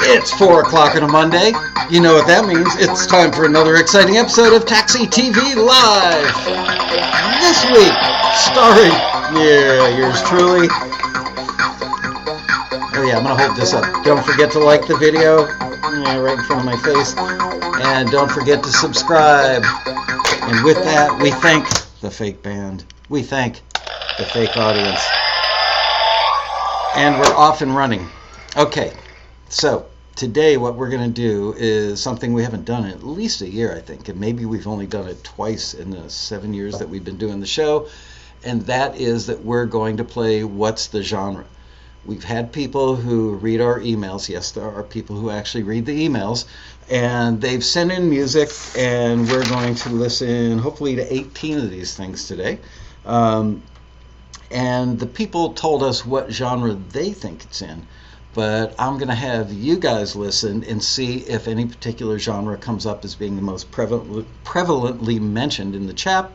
It's 4 o'clock on a Monday. You know what that means. It's time for another exciting episode of Taxi TV Live. This week, starring, yours truly. Oh yeah, I'm going to hold this up. Don't forget to like the video, right in front of my face. And don't forget to subscribe. And with that, we thank the fake band. We thank the fake audience. And we're off and running. Okay, so today what we're going to do is something we haven't done in at least a year, I think. And maybe we've only done it twice in the 7 years that we've been doing the show. And that is that we're going to play What's the Genre? We've had people who read our emails. Yes, there are people who actually read the emails. And they've sent in music, and we're going to listen hopefully to 18 of these things today. And the people told us what genre they think it's in. But I'm going to have you guys listen and see if any particular genre comes up as being the most prevalently mentioned in the chat.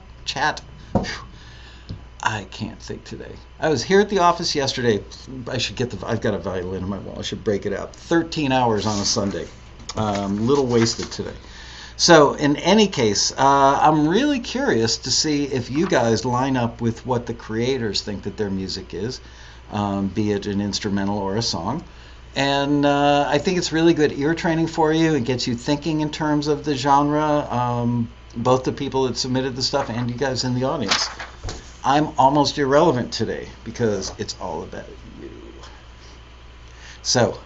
I can't think today. I was here at the office yesterday. I've got a violin in my wall. I should break it out. 13 hours on a Sunday. Little wasted today. So in any case, I'm really curious to see if you guys line up with what the creators think that their music is, be it an instrumental or a song. And I think it's really good ear training for you. It gets you thinking in terms of the genre, both the people that submitted the stuff and you guys in the audience. I'm almost irrelevant today because it's all about you. So,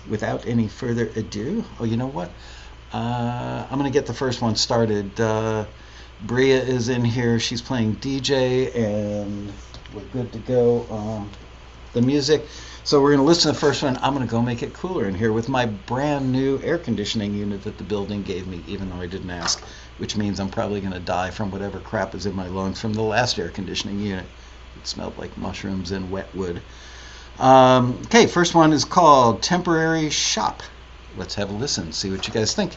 without any further ado, you know what? I'm going to get the first one started. Bria is in here. She's playing DJ, and we're good to go on the music. So we're going to listen to the first one. I'm going to go make it cooler in here with my brand new air conditioning unit that the building gave me, even though I didn't ask, which means I'm probably going to die from whatever crap is in my lungs from the last air conditioning unit. It smelled like mushrooms and wet wood. Okay, first one is called Temporary Shop. Let's have a listen, see what you guys think.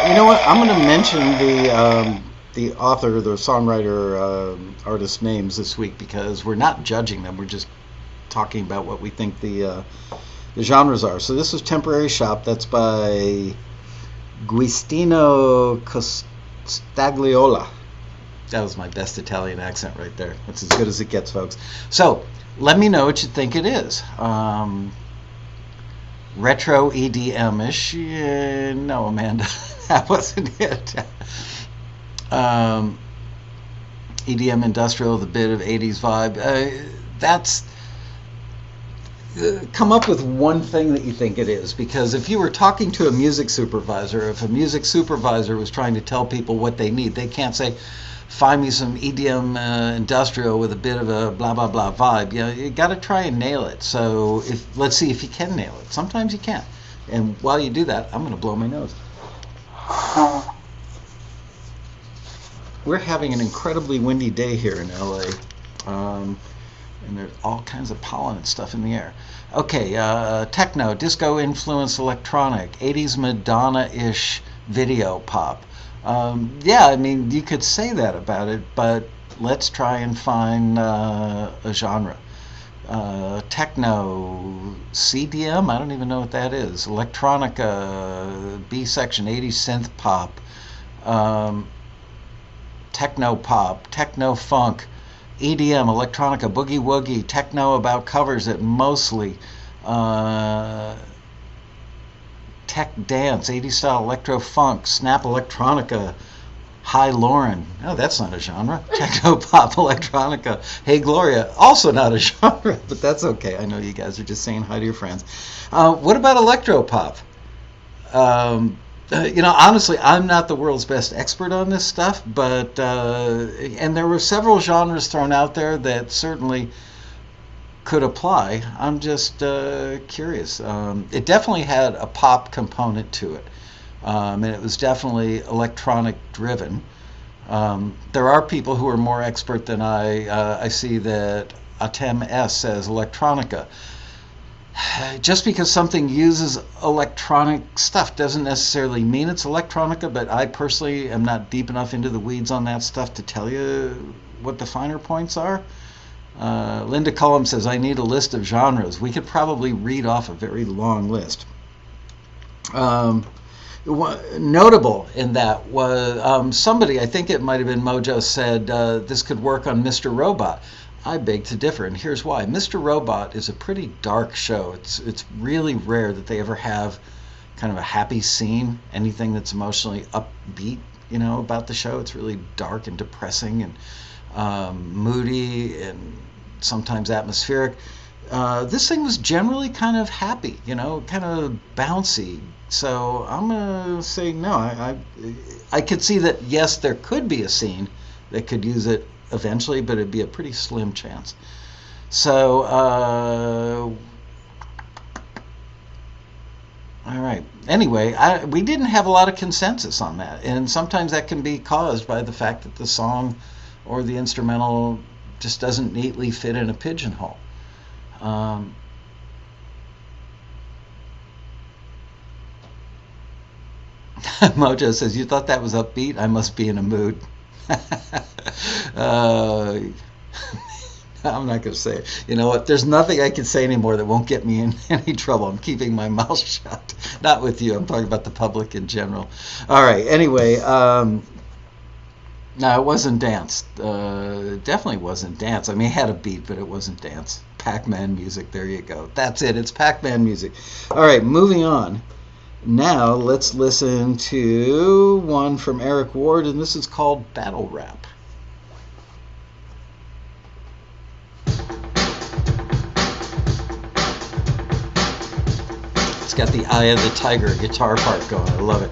You know what? I'm going to mention the author, the songwriter, artist names this week because we're not judging them. We're just talking about what we think the genres are. So this is Temporary Shop. That's by Guistino Costagliola. That was my best Italian accent right there. That's as good as it gets, folks. So let me know what you think it is. Retro EDM-ish. Yeah, no, Amanda, that wasn't it. um, EDM industrial with a bit of 80s vibe. That's come up with one thing that you think it is, because if you were talking to a music supervisor, if a music supervisor was trying to tell people what they need, they can't say, find me some EDM industrial with a bit of a blah blah blah vibe. You got to try and nail it. So let's see if you can nail it. Sometimes you can't, and while you do that, I'm going to blow my nose. We're having an incredibly windy day here in LA. And there's all kinds of pollen and stuff in the air. Okay, techno, disco-influenced electronic, 80s Madonna-ish video pop. Yeah, I mean, you could say that about it, but let's try and find a genre. Techno, CDM, I don't even know what that is. Electronica, B-section, 80s synth pop. Techno pop, techno funk, EDM, electronica, boogie woogie, techno about covers it mostly, tech dance, 80s style electro funk, snap electronica, Hi Lauren. No, that's not a genre. Techno pop electronica. Hey Gloria, also not a genre, but that's okay. I know you guys are just saying hi to your friends. What about electro pop? Honestly, I'm not the world's best expert on this stuff, but and there were several genres thrown out there that certainly could apply. I'm just curious. It definitely had a pop component to it, and it was definitely electronic driven. There are people who are more expert than I see that Atem S says electronica. Just because something uses electronic stuff doesn't necessarily mean it's electronica, but I personally am not deep enough into the weeds on that stuff to tell you what the finer points are. Linda Cullum says, I need a list of genres. We could probably read off a very long list. Notable in that was somebody, I think it might have been Mojo, said this could work on Mr. Robot. I beg to differ, and here's why. Mr. Robot is a pretty dark show. It's really rare that they ever have kind of a happy scene, anything that's emotionally upbeat, about the show. It's really dark and depressing and moody and sometimes atmospheric. This thing was generally kind of happy, kind of bouncy. So I'm going to say no. I could see that, yes, there could be a scene that could use it eventually, but it'd be a pretty slim chance. So, all right. Anyway, we didn't have a lot of consensus on that, and sometimes that can be caused by the fact that the song or the instrumental just doesn't neatly fit in a pigeonhole. Mojo says, you thought that was upbeat? I must be in a mood. I'm not going to say it. You know what? There's nothing I can say anymore that won't get me in any trouble. I'm keeping my mouth shut. Not with you. I'm talking about the public in general. All right. Anyway, no, it wasn't dance. Definitely wasn't dance. I mean, it had a beat, but it wasn't dance. Pac-Man music. There you go. That's it. It's Pac-Man music. All right. Moving on. Now let's listen to one from Eric Ward, and this is called Battle Rap. It's got the Eye of the Tiger guitar part going. I love it.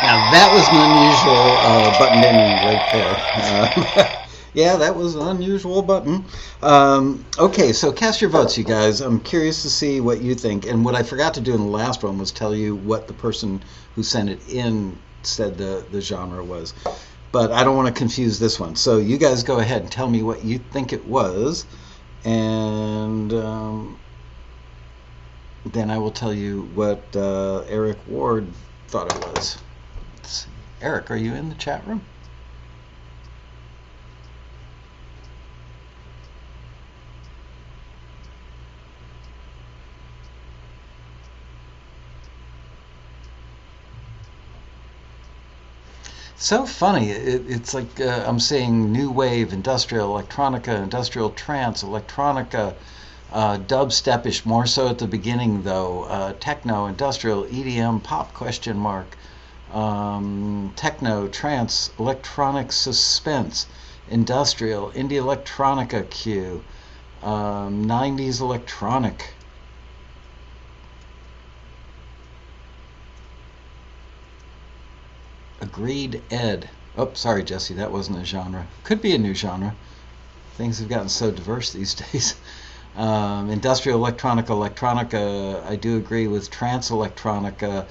Now that was an unusual button in right there. Yeah, that was an unusual button. Okay, so cast your votes, you guys. I'm curious to see what you think. And what I forgot to do in the last one was tell you what the person who sent it in said the genre was. But I don't want to confuse this one. So you guys go ahead and tell me what you think it was. And then I will tell you what Eric Ward thought it was. Let's see. Eric, are you in the chat room? So funny. It's like I'm saying new wave, industrial, electronica, industrial trance, electronica, dubstepish, more so at the beginning though. Techno, industrial, EDM, pop question mark. Techno, trance, electronic suspense, industrial, indie electronica Q, 90s electronic. Agreed, Ed. Oh, sorry, Jesse, that wasn't a genre. Could be a new genre. Things have gotten so diverse these days. Industrial electronica, I do agree with trance electronica.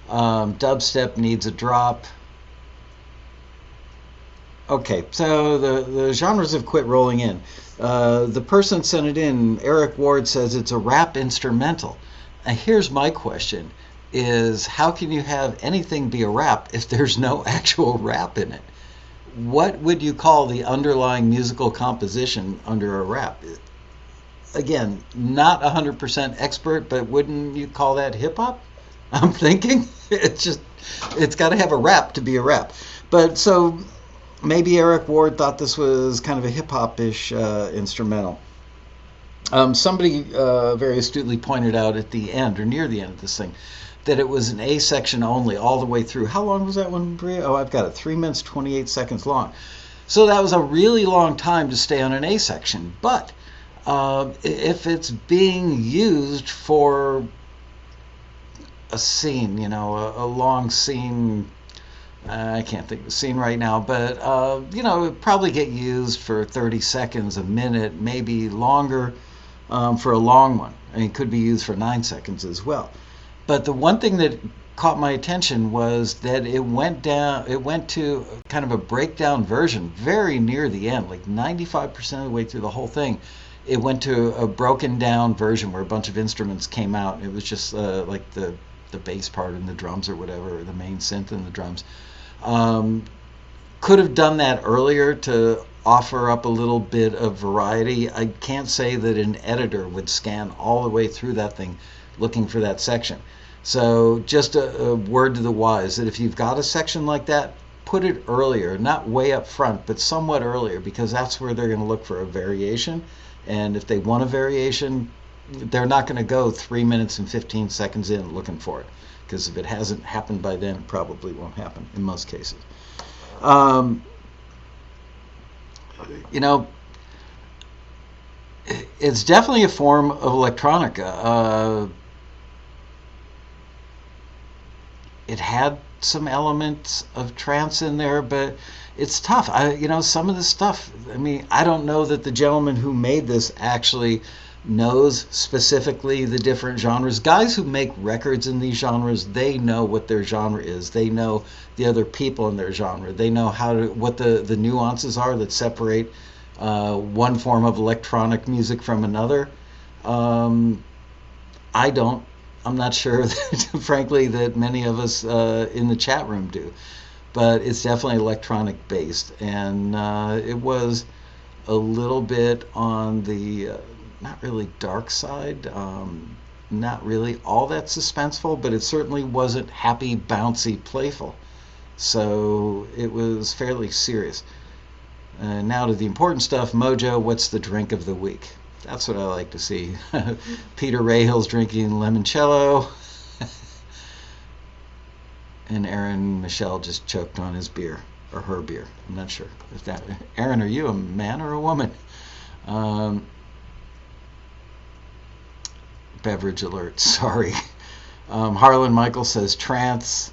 Dubstep needs a drop. Okay, so the genres have quit rolling in. The person sent it in, Eric Ward, says it's a rap instrumental. And here's my question, is how can you have anything be a rap if there's no actual rap in it? What would you call the underlying musical composition under a rap? Again, not 100% expert, but wouldn't you call that hip-hop? I'm thinking it's got to have a rap to be a rap. But so maybe Eric Ward thought this was kind of a hip-hop-ish instrumental. Somebody very astutely pointed out at the end, or near the end of this thing, that it was an A section only all the way through. How long was that one, Bria? Oh, I've got it. 3 minutes, 28 seconds long. So that was a really long time to stay on an A section. But if it's being used for a scene, a long scene, I can't think of the scene right now, but, it would probably get used for 30 seconds, a minute, maybe longer for a long one. I mean, it could be used for 9 seconds as well. But the one thing that caught my attention was that it went to kind of a breakdown version very near the end, like 95% of the way through the whole thing. It went to a broken down version where a bunch of instruments came out. It was just like the bass part and the drums or whatever, or the main synth and the drums. Could have done that earlier to offer up a little bit of variety. I can't say that an editor would scan all the way through that thing looking for that section. So just a word to the wise that if you've got a section like that, put it earlier, not way up front, but somewhat earlier, because that's where they're going to look for a variation. And if they want a variation, they're not going to go 3 minutes and 15 seconds in looking for it, because if it hasn't happened by then, it probably won't happen in most cases. It's definitely a form of electronica. It had some elements of trance in there, but it's tough. Some of the stuff, I don't know that the gentleman who made this actually knows specifically the different genres. Guys who make records in these genres, they know what their genre is. They know the other people in their genre. They know what the nuances are that separate one form of electronic music from another. I don't. I'm not sure, frankly, that many of us in the chat room do. But it's definitely electronic based. And it was a little bit on the not really dark side, not really all that suspenseful, but it certainly wasn't happy, bouncy, playful. So it was fairly serious. Now to the important stuff. Mojo, what's the drink of the week? That's what I like to see. Peter Rahill's drinking limoncello. And Aaron Michelle just choked on his beer, or her beer. I'm not sure. Aaron, are you a man or a woman? Beverage alert, sorry. Harlan Michael says trance.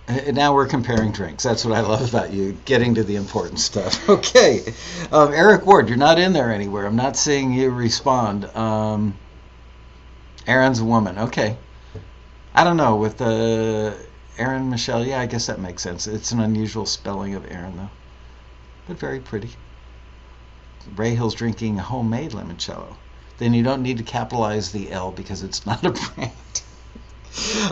Now we're comparing drinks. That's what I love about you, getting to the important stuff. Okay. Eric Ward, you're not in there anywhere. I'm not seeing you respond. Aaron's a woman. Okay. I don't know. With Aaron Michelle, yeah, I guess that makes sense. It's an unusual spelling of Aaron, though. But very pretty. Ray Hill's drinking homemade limoncello. Then you don't need to capitalize the L because it's not a brand.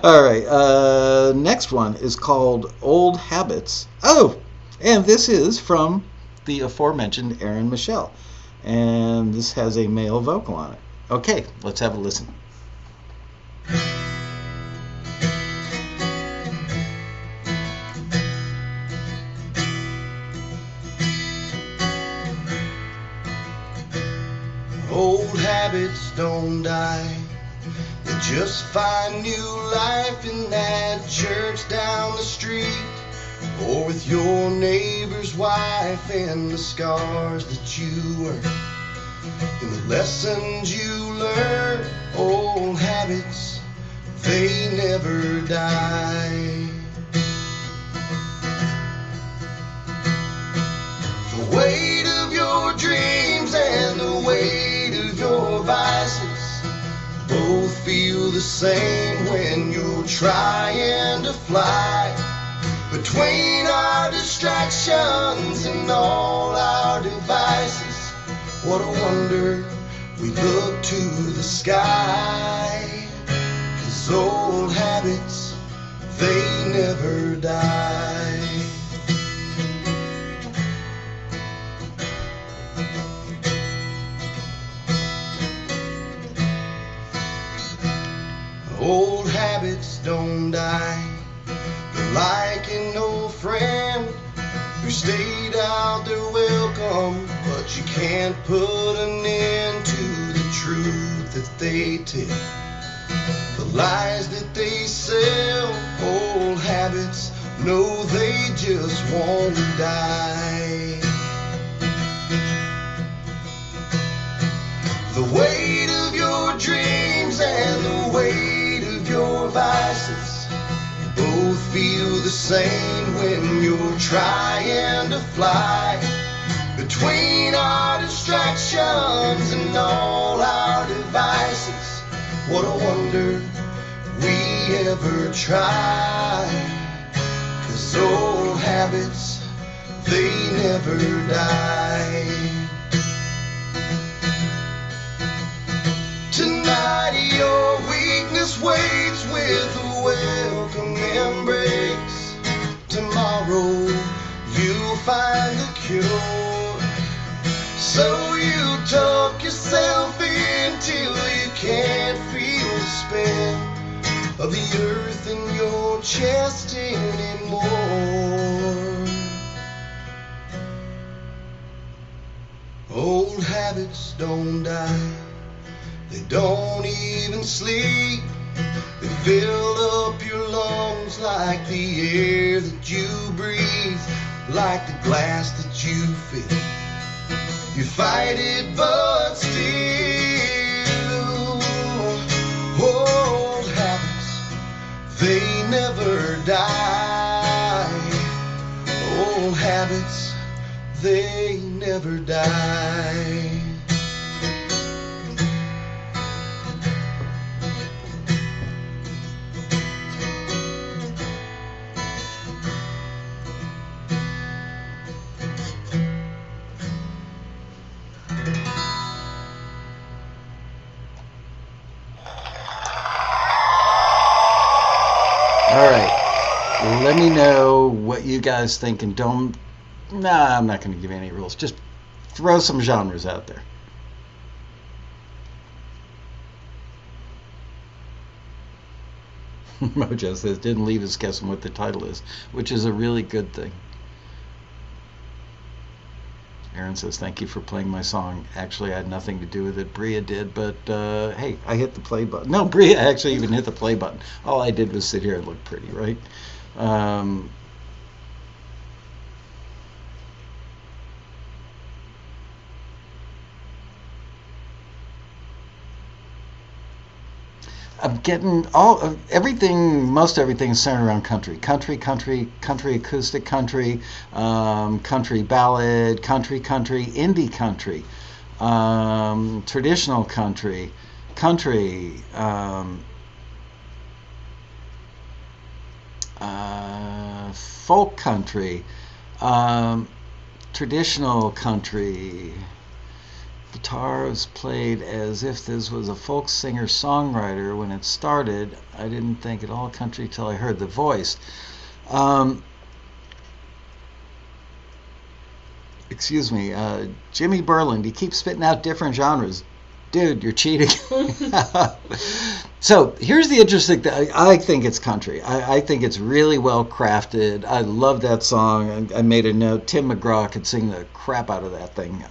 All right. Next one is called Old Habits. Oh, and this is from the aforementioned Aaron Michelle. And this has a male vocal on it. Okay, let's have a listen. Old habits don't die, they just find new life in that church down the street, or with your neighbor's wife, and the scars that you earn, and the lessons you learn. Old habits, they never die. The weight of your dreams and the weight of your vices both feel the same when you're trying to fly between our distractions and all our devices. What a wonder we look to the sky, 'cause old habits, they never die. Old habits don't die. They're like an old friend who stayed out there welcome, but you can't put an end to the truth that they tell, the lies that they sell. Old habits, no, they just won't die. The weight of your dreams and the weight of your vices both feel the same when you're trying to fly between our distractions and all our devices. What a wonder we ever try, 'cause old habits, they never die. Tonight your weakness waits with a welcome embrace. Tomorrow you'll find the cure. So you tuck yourself in till you can't feel the spin of the earth in your chest anymore. Old habits don't die. They don't even sleep. They fill up your lungs like the air that you breathe, like the glass that you fill. You fight it, but still, old habits, they never die. Old habits, they never die. All right. Let me know what you guys think, and don't. Nah, I'm not going to give you any rules. Just throw some genres out there. Mojo says, didn't leave us guessing what the title is, which is a really good thing. Aaron says, thank you for playing my song. Actually, I had nothing to do with it. Bria did, but hey, I hit the play button. No, Bria actually even hit the play button. All I did was sit here and look pretty, right? I'm getting everything. Most everything is centered around country, country acoustic country, country ballad, country, indie country, traditional country, folk country, traditional country. Guitar was played as if this was a folk singer-songwriter when it started. I didn't think at all country till I heard the voice. Excuse me, Jimmy Berland, he keeps spitting out different genres. Dude, you're cheating. So here's the interesting thing. I think it's country. I think it's really well crafted. I love that song. I made a note. Tim McGraw could sing the crap out of that thing.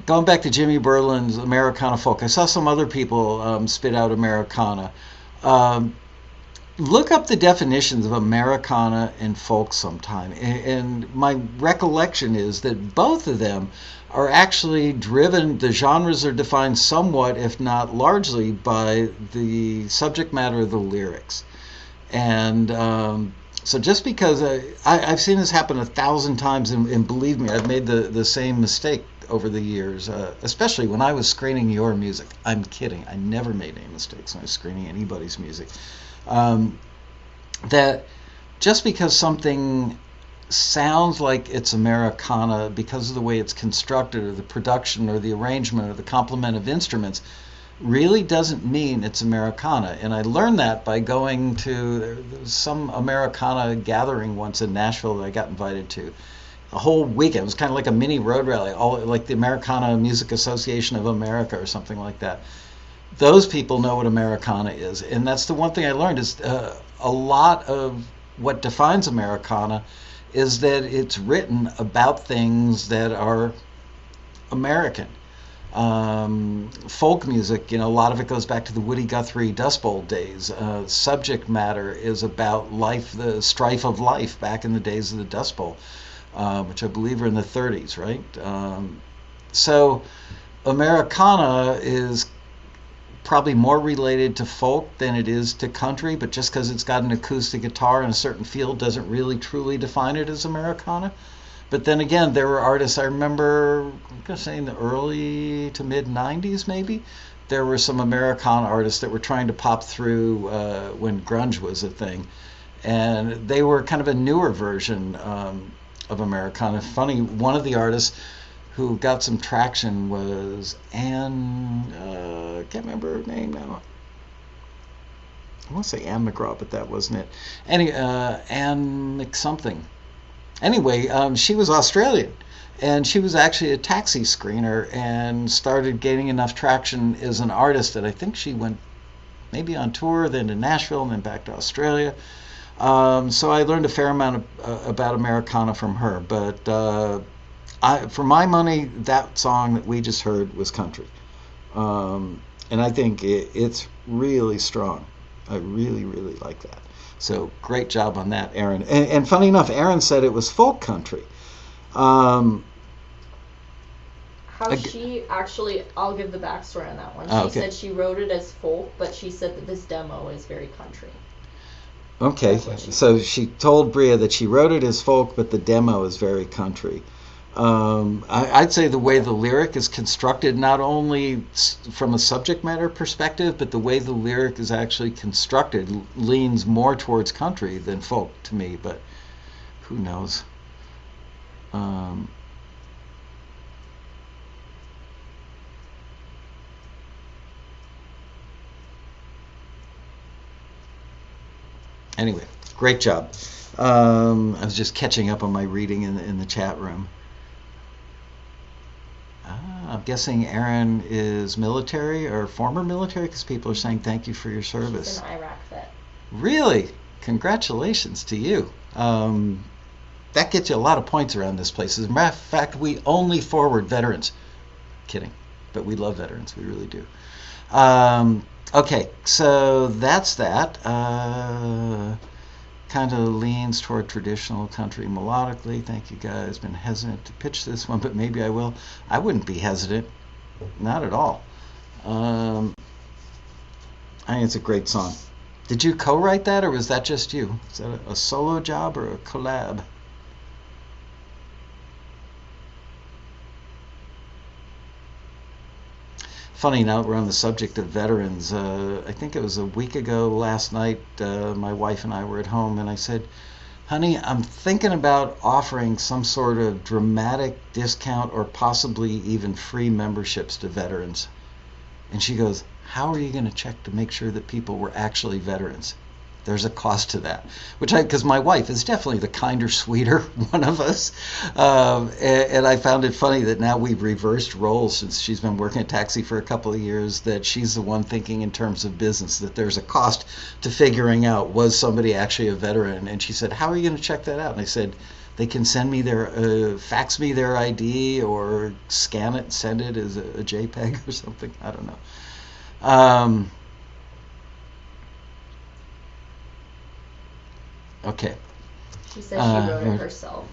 Going back to Jimmy Berland's Americana folk, I saw some other people spit out Americana. Look up the definitions of Americana and folk sometime. And my recollection is that both of them are actually driven, the genres are defined somewhat, if not largely, by the subject matter of the lyrics. And so just because I've seen this happen 1,000 times, and believe me, I've made the same mistake over the years, especially when I was screening your music. I'm kidding. I never made any mistakes when I was screening anybody's music. That just because something sounds like it's Americana because of the way it's constructed or the production or the arrangement or the complement of instruments really doesn't mean it's Americana. And I learned that by going to some Americana gathering once in Nashville that I got invited to. A whole weekend. It was kind of like a mini road rally, all like the Americana Music Association of America or something like that. Those people know what Americana is. And that's the one thing I learned is a lot of what defines Americana is that it's written about things that are American. Folk music, a lot of it goes back to the Woody Guthrie Dust Bowl days. Subject matter is about life, the strife of life back in the days of the Dust Bowl, which I believe are in the 30s, right? So Americana is probably more related to folk than it is to country, but just because it's got an acoustic guitar and a certain feel doesn't really truly define it as Americana. But then again, there were artists, I remember, I'm going to say in the early to mid 90s maybe, there were some Americana artists that were trying to pop through when grunge was a thing. And they were kind of a newer version of Americana. Funny, one of the artists who got some traction was Anne, can't remember her name now. I want to say Anne McGraw, but that wasn't it. Anne McSomething. Anyway, she was Australian, and she was actually a taxi screener and started gaining enough traction as an artist that I think she went maybe on tour, then to Nashville, and then back to Australia. So I learned a fair amount about Americana from her, but for my money, that song that we just heard was country. And I think it's really strong. I really, really like that. So great job on that, Aaron. And funny enough, Aaron said it was folk country. How she actually, I'll give the backstory on that one. She said she wrote it as folk, but she said that this demo is very country. Okay, so she told Bria that she wrote it as folk, but the demo is very country. I'd say the way the lyric is constructed, not only from a subject matter perspective, but the way the lyric is actually constructed leans more towards country than folk to me, but who knows? Anyway, great job. I was just catching up on my reading in the chat room. I'm guessing Aaron is military or former military because people are saying thank you for your service. She's an Iraq vet. Really? Congratulations to you. That gets you a lot of points around this place. As a matter of fact, we only forward veterans. Kidding. But we love veterans. We really do. Okay, so that's that. Kind of leans toward traditional country melodically. Thank you guys. Been hesitant to pitch this one, but maybe I will. I wouldn't be hesitant. Not at all. I think it's a great song. Did you co-write that, or was that just you? Is that a solo job or a collab? Funny, now that we're on the subject of veterans, I think it was a week ago last night, my wife and I were at home, and I said, honey, I'm thinking about offering some sort of dramatic discount or possibly even free memberships to veterans. And she goes, how are you going to check to make sure that people were actually veterans? There's a cost to that, because my wife is definitely the kinder, sweeter one of us. And I found it funny that now we've reversed roles since she's been working at Taxi for a couple of years, that she's the one thinking in terms of business, that there's a cost to figuring out, was somebody actually a veteran? And she said, how are you going to check that out? And I said, they can send me fax me their ID or scan it and send it as a JPEG or something. I don't know. Okay. She said she wrote it herself.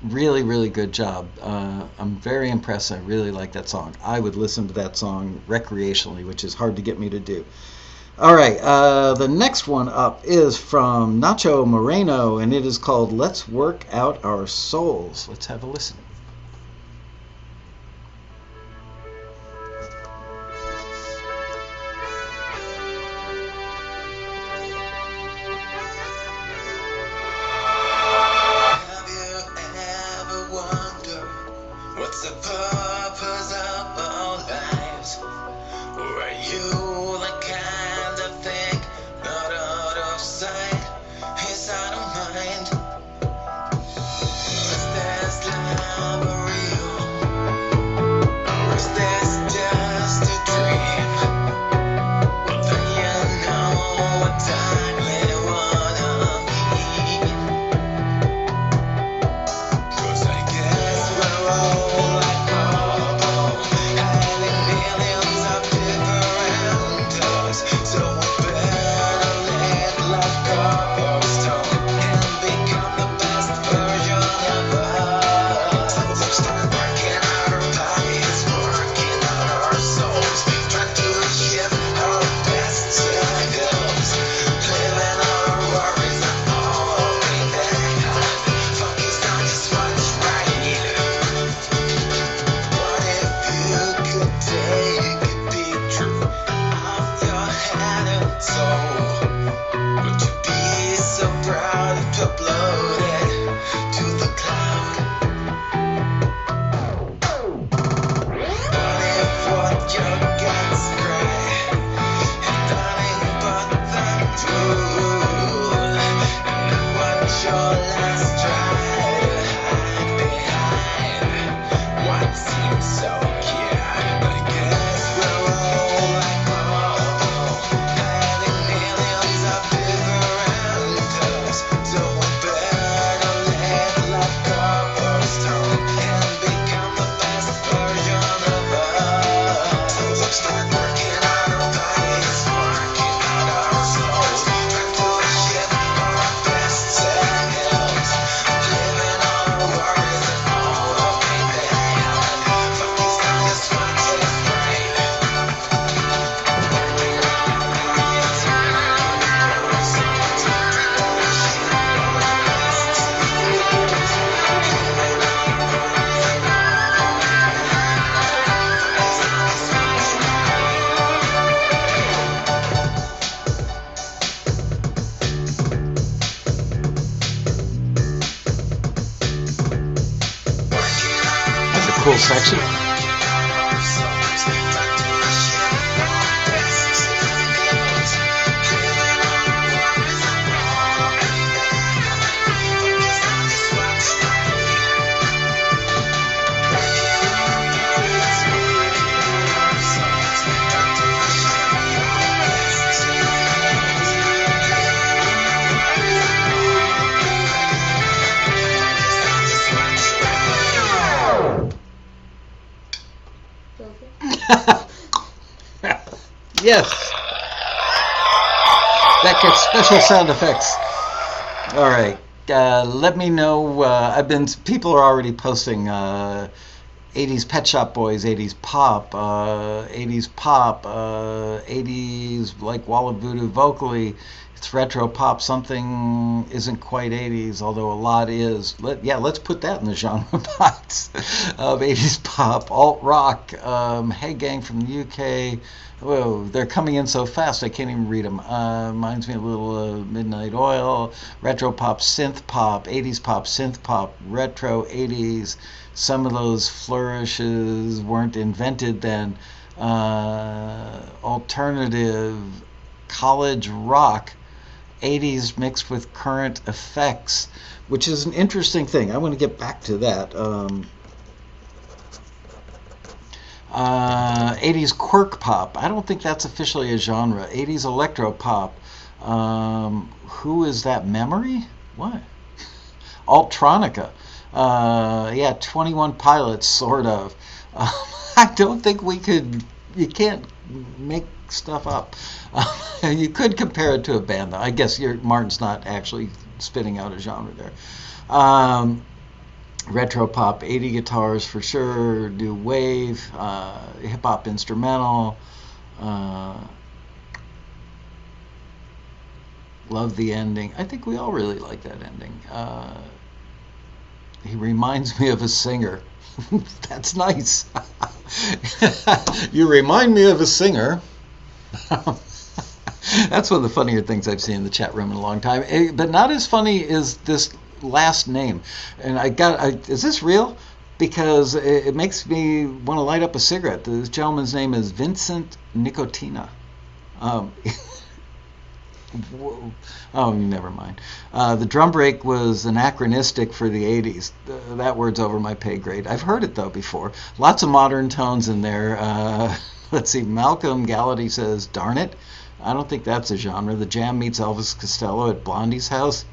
Really, really good job. I'm very impressed. I really like that song. I would listen to that song recreationally, which is hard to get me to do. All right. The next one up is from Nacho Moreno, and it is called Let's Work Out Our Souls. Let's have a listen. Cool section. Yes. That gets special sound effects. All right. Let me know. People are already posting 80s Pet Shop Boys, 80s pop, 80s like Walla Voodoo vocally. It's retro pop. Something isn't quite 80s, although a lot is. Let's put that in the genre box of 80s pop. Alt rock, Hey Gang from the UK. Whoa, they're coming in so fast I can't even read them. Reminds me a little Midnight Oil. Retro pop, synth pop, 80s pop, synth pop, retro 80s. Some of those flourishes weren't invented then. Alternative, college rock, 80s mixed with current effects, which is an interesting thing. I want to get back to that. 80s quirk pop. I don't think that's officially a genre. 80s electro pop. Who is that? Memory? What? Altronica. 21 Pilots, sort of. I don't think you can't make stuff up. You could compare it to a band, though. I guess Martin's not actually spitting out a genre there. Retro pop, 80 guitars for sure, new wave, hip hop instrumental. Love the ending. I think we all really like that ending. He reminds me of a singer. That's nice. You remind me of a singer. That's one of the funnier things I've seen in the chat room in a long time. But not as funny as this last name. And is this real? Because it makes me want to light up a cigarette. This gentleman's name is Vincent Nicotina. Never mind. The drum break was anachronistic for the 80s. That word's over my pay grade. I've heard it, though, before. Lots of modern tones in there. Let's see. Malcolm Gallaty says, darn it. I don't think that's a genre. The Jam meets Elvis Costello at Blondie's house.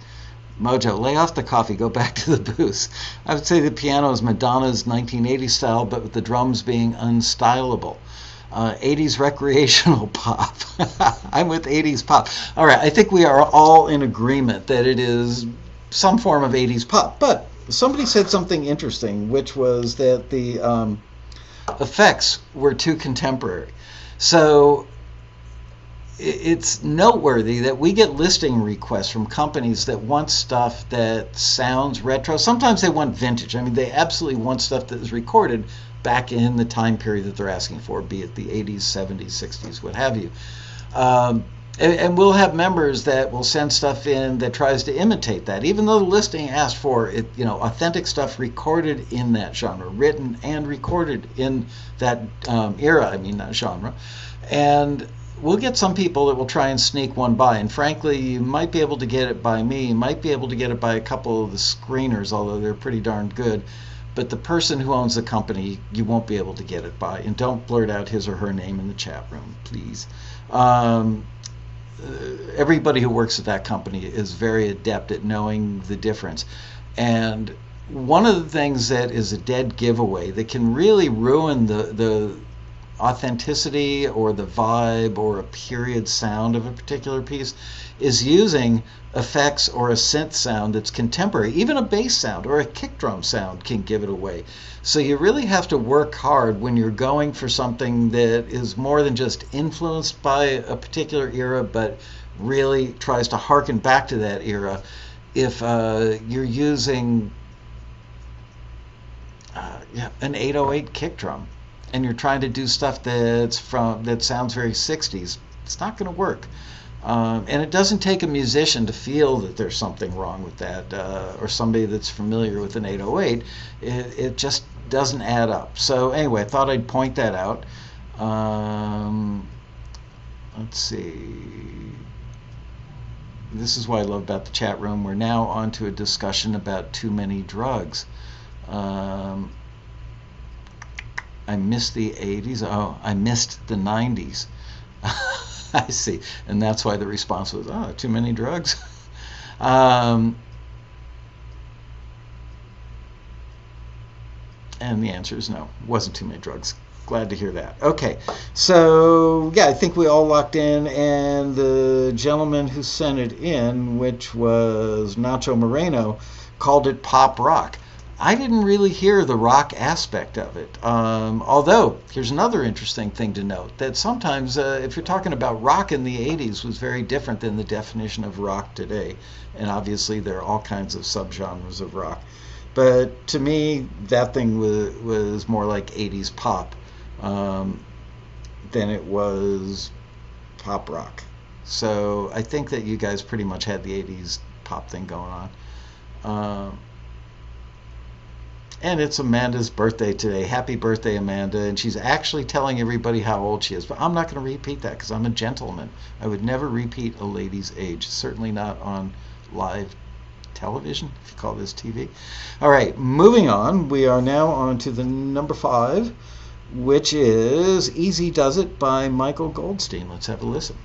Mojo, lay off the coffee. Go back to the booze. I would say the piano is Madonna's 1980s style, but with the drums being unstylable. 80s recreational pop. I'm with 80s pop. All right, I think we are all in agreement that it is some form of 80s pop. But somebody said something interesting, which was that the effects were too contemporary. So it's noteworthy that we get listing requests from companies that want stuff that sounds retro. Sometimes they want vintage. I mean, they absolutely want stuff that is recorded back in the time period that they're asking for, be it the 80s, 70s, 60s, what have you. And we'll have members that will send stuff in that tries to imitate that, even though the listing asked for it, authentic stuff recorded in that genre, written and recorded in that era, not genre. And we'll get some people that will try and sneak one by, and frankly, you might be able to get it by me, you might be able to get it by a couple of the screeners, although they're pretty darn good. But the person who owns the company, you won't be able to get it by. And don't blurt out his or her name in the chat room, please. Everybody who works at that company is very adept at knowing the difference. And one of the things that is a dead giveaway that can really ruin the authenticity or the vibe or a period sound of a particular piece is using effects or a synth sound that's contemporary. Even a bass sound or a kick drum sound can give it away. So you really have to work hard when you're going for something that is more than just influenced by a particular era, but really tries to harken back to that era. If you're using an 808 kick drum and you're trying to do stuff that sounds very 60s, it's not going to work. And it doesn't take a musician to feel that there's something wrong with that, or somebody that's familiar with an 808. It just doesn't add up. So anyway, I thought I'd point that out. Let's see. This is what I love about the chat room. We're now on to a discussion about too many drugs. I missed the 80s. Oh, I missed the 90s. I see. And that's why the response was, too many drugs. And the answer is no. Wasn't too many drugs. Glad to hear that. Okay. So, I think we all locked in. And the gentleman who sent it in, which was Nacho Moreno, called it pop rock. I didn't really hear the rock aspect of it. Although, here's another interesting thing to note, that sometimes if you're talking about rock in the 80s was very different than the definition of rock today. And obviously there are all kinds of subgenres of rock. But to me, that thing was more like 80s pop than it was pop rock. So I think that you guys pretty much had the 80s pop thing going on. And it's Amanda's birthday today. Happy birthday, Amanda. And she's actually telling everybody how old she is. But I'm not going to repeat that because I'm a gentleman. I would never repeat a lady's age. Certainly not on live television, if you call this TV. All right, moving on. We are now on to the number 5, which is Easy Does It by Michael Goldstein. Let's have a listen.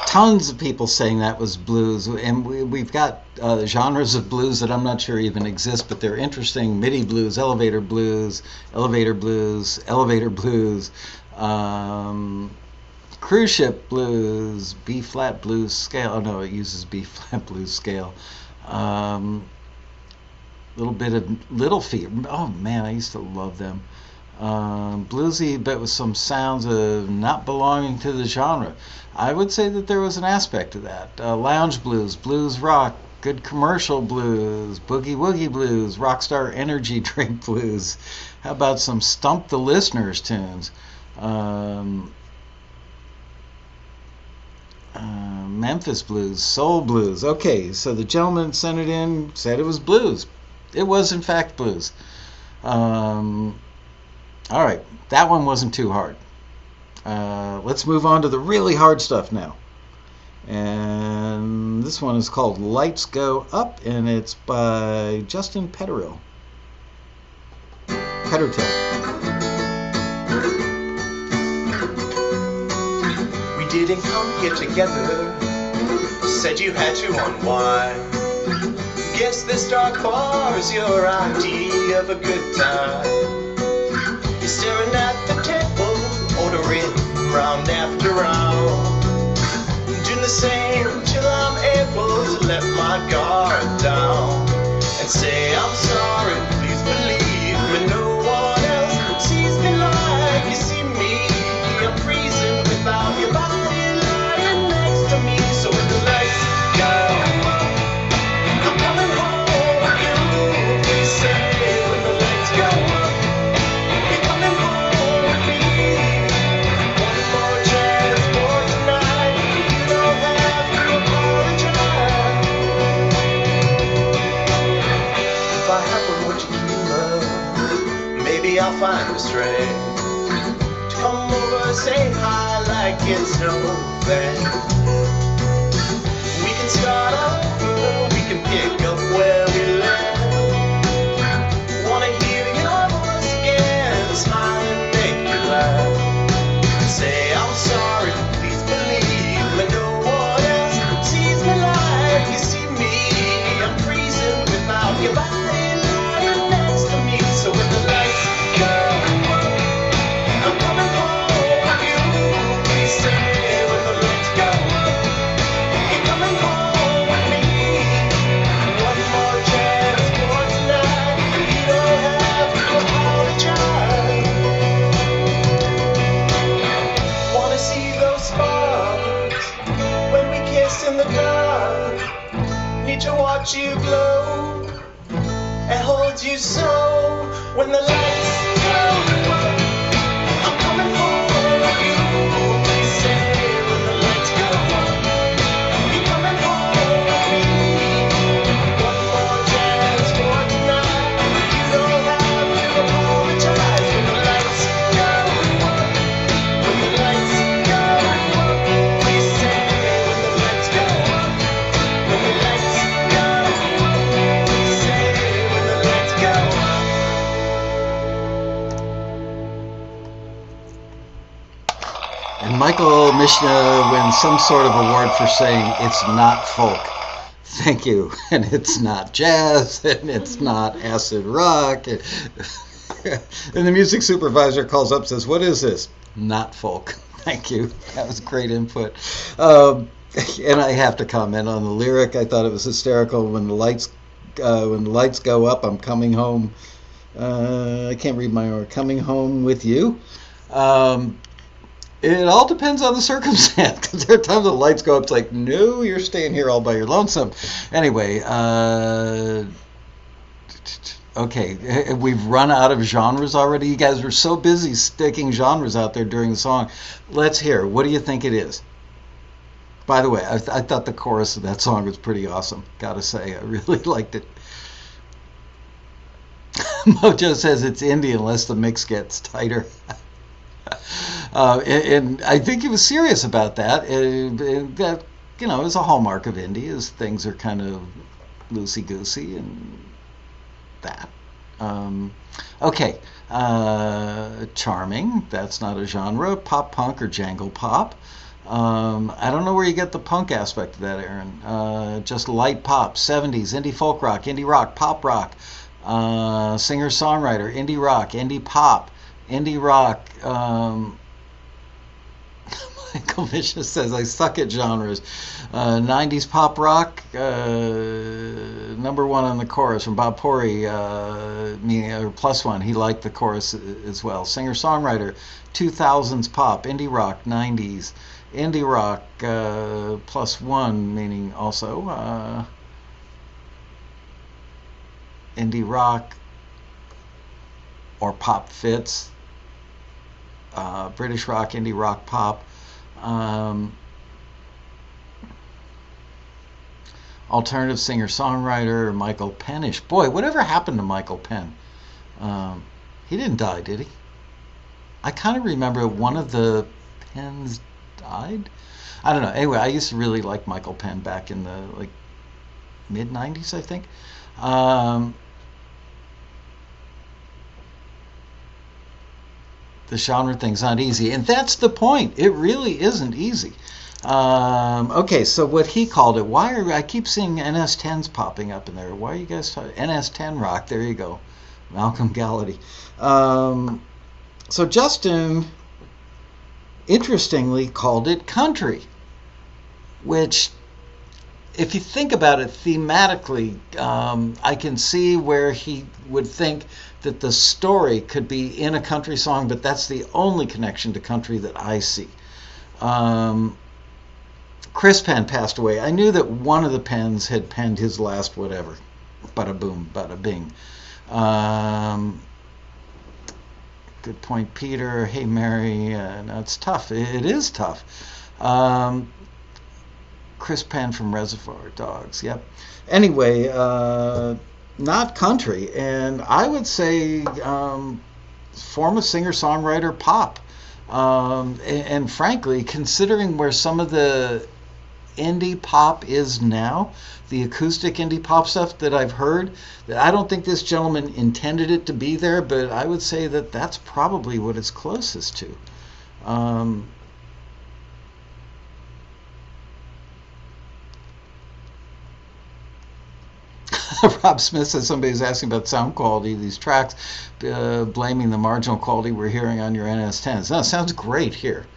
Tons of people saying that was blues, and we've got genres of blues that I'm not sure even exist, but they're interesting. MIDI blues, elevator blues, elevator blues, elevator blues, cruise ship blues, B flat blues scale. Oh no, it uses B flat blues scale. Little bit of Little Feat. Oh man, I used to love them. Bluesy, but with some sounds of not belonging to the genre. I would say that there was an aspect of that. Lounge blues, blues rock, good commercial blues, boogie woogie blues, rockstar energy drink blues. How about some Stump the Listeners tunes? Memphis blues, soul blues. Okay, so the gentleman sent it in, said it was blues. It was in fact blues. All right, that one wasn't too hard. Let's move on to the really hard stuff now. And this one is called Lights Go Up, and it's by Justin Petteril. We didn't come here together, said you had to unwind. Guess this dark bar is your idea of a good time. You're staring at the table, ordering round after round, doing the same till I'm able to let my guard down and say I'm sorry, please believe me, no one else sees me like you see me. I'm freezing without your body lying next to me. So when the lights go up, I'm coming home with you. Please say when the lights go up, you're coming home with me. One more chance for tonight. You don't have to apologize. If I happen what you love, maybe I'll find the strength to come over, say hi like it's no thing. We can start over, we can pick up where we left. Wanna hear your voice again, smile and make you laugh. Say I'm sorry, please believe me, no one else sees me like you see me. I'm freezing without your body lying next to me. So when the lights go up, I'm coming home with you. Please say when the lights go up, you're coming home with me. One more chance for tonight. You don't have to apologize. Wanna see those sparks when we kiss in the dark. Need to watch you glow and hold you so when the lights go up. I'm coming home with you. Please say when the lights go up, you're coming home with me. One more chance for tonight. You don't have to apologize. When the lights go up, when the lights go up, please say when the lights go up, when the lights go up, please say when the lights go up. And Michael Mishna wins some sort of award for saying it's not folk. Thank you. And it's not jazz, and it's not acid rock. And the music supervisor calls up and says, "What is this?" "Not folk." Thank you. That was great input. And I have to comment on the lyric. I thought it was hysterical. When the lights go up, I'm coming home. I can't read my own. Coming home with you. It all depends on the circumstance. There are times the lights go up, it's like, no, you're staying here all by your lonesome. Anyway, okay, we've run out of genres already. You guys were so busy sticking genres out there during the song. Let's hear. What do you think it is? By the way, I thought the chorus of that song was pretty awesome. Gotta say, I really liked it. Mojo says it's indie unless the mix gets tighter. And I think he was serious about that. That, you know, is a hallmark of indie, is things are kind of loosey-goosey and that. Okay, charming, that's not a genre. Pop punk or jangle pop. I don't know where you get the punk aspect of that, Aaron. Just light pop, 70s, indie folk rock, indie rock, pop rock, singer-songwriter, indie rock, indie pop, indie rock. Michael Vicious says, I suck at genres. 90s pop rock, number one on the chorus from Bob Pori, +1. He liked the chorus as well. Singer-songwriter, 2000s pop, indie rock, 90s. Indie rock, +1, meaning also. Indie rock or pop fits. British rock, indie rock, pop. alternative singer-songwriter, Michael Pennish. Boy, whatever happened to Michael Penn? He didn't die, did he? I kind of remember one of the Penns died. I don't know. Anyway, I used to really like Michael Penn back in the mid 90s, I think. The genre thing's not easy, and that's the point. It really isn't easy. Okay, so what he called it. I keep seeing NS10s popping up in there? Why are you guys talking NS10 rock? There you go, Malcolm Gallaty. So Justin, interestingly, called it country, which, if you think about it thematically, I can see where he would think that the story could be in a country song, but that's the only connection to country that I see. Chris Penn passed away. I knew that one of the Penns had penned his last whatever. Bada boom, bada bing. Good point, Peter. Hey, Mary. No, it's tough. It is tough. Chris Penn from Reservoir Dogs. Yep. Anyway, not country. And I would say form of singer-songwriter pop. And frankly, considering where some of the indie pop is now, the acoustic indie pop stuff that I've heard, I don't think this gentleman intended it to be there, but I would say that that's probably what it's closest to. Rob Smith says somebody's asking about sound quality of these tracks, blaming the marginal quality we're hearing on your NS10s. No, it sounds great here.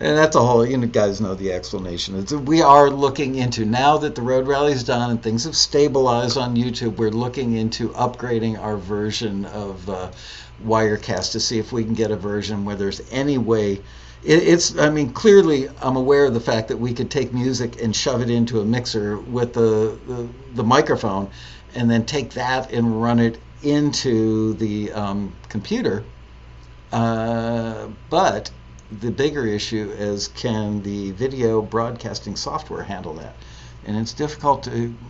And that's a whole, you guys know the explanation. We are looking into, now that the road rally's done and things have stabilized on YouTube, we're looking into upgrading our version of Wirecast to see if we can get a version where there's any way. I mean, clearly I'm aware of the fact that we could take music and shove it into a mixer with the microphone and then take that and run it into the computer. But the bigger issue is, can the video broadcasting software handle that? And it's difficult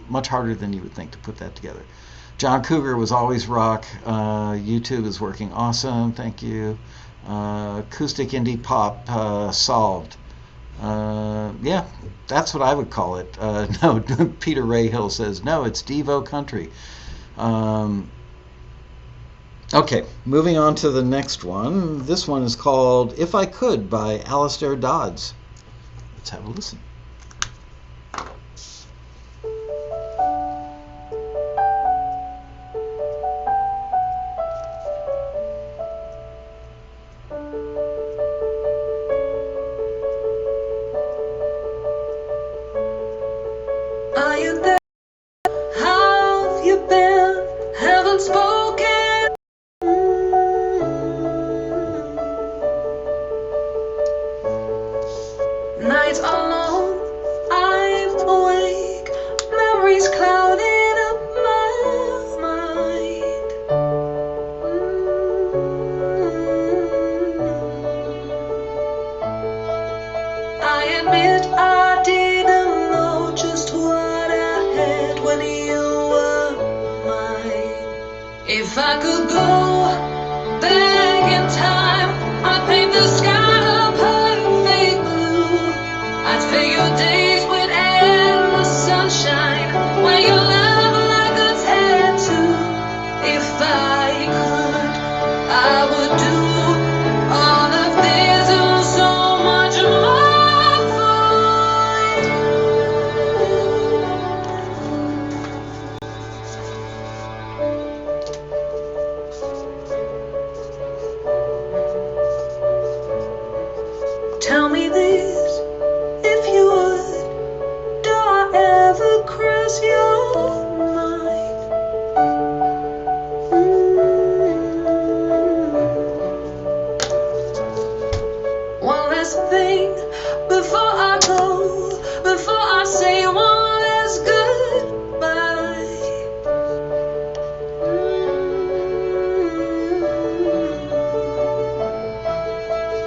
much harder than you would think to put that together. John Cougar was always rock. YouTube is working awesome. Thank you. Acoustic indie pop solved. Yeah, that's what I would call it. No, Peter Rayhill says, no, it's Devo country. Okay, moving on to the next one. This one is called If I Could by Alistair Dodds. Let's have a listen. Are you there? How have you been? Haven't spoken. Nights are long, I'm awake. Memories clouding up my mind. I admit I didn't know just what I had when you were mine. If I could go back in time, I'd paint the sky a perfect blue. I'd fill your days with endless sunshine, wear your love like a tattoo. If I could, I would do all of this and so much more for you. Tell me this, if you would, do I ever cross your mind? One last thing before I go, before I say one last goodbye.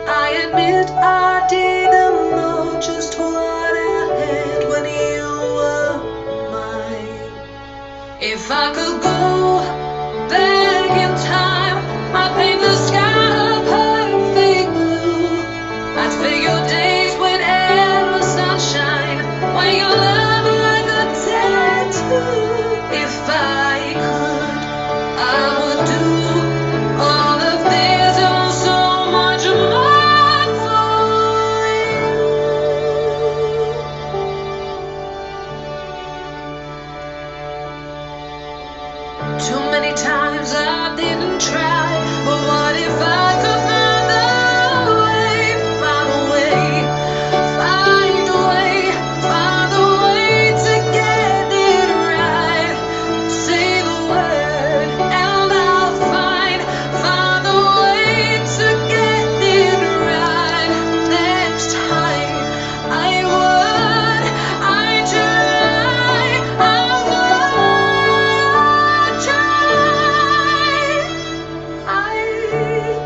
I admit I didn't know just what I had when you If I could go back in time, I'd paint the sky a perfect blue. I'd fill your days with endless sunshine, when your love like a tattoo. If I could, I would do all of this and so much more for you. Too many times I didn't try, but what if I could find a way, find a way, find a way, find a way to get it right? Say the word and I'll find a way to get it right. Next time I would, I try, I would try, I try. If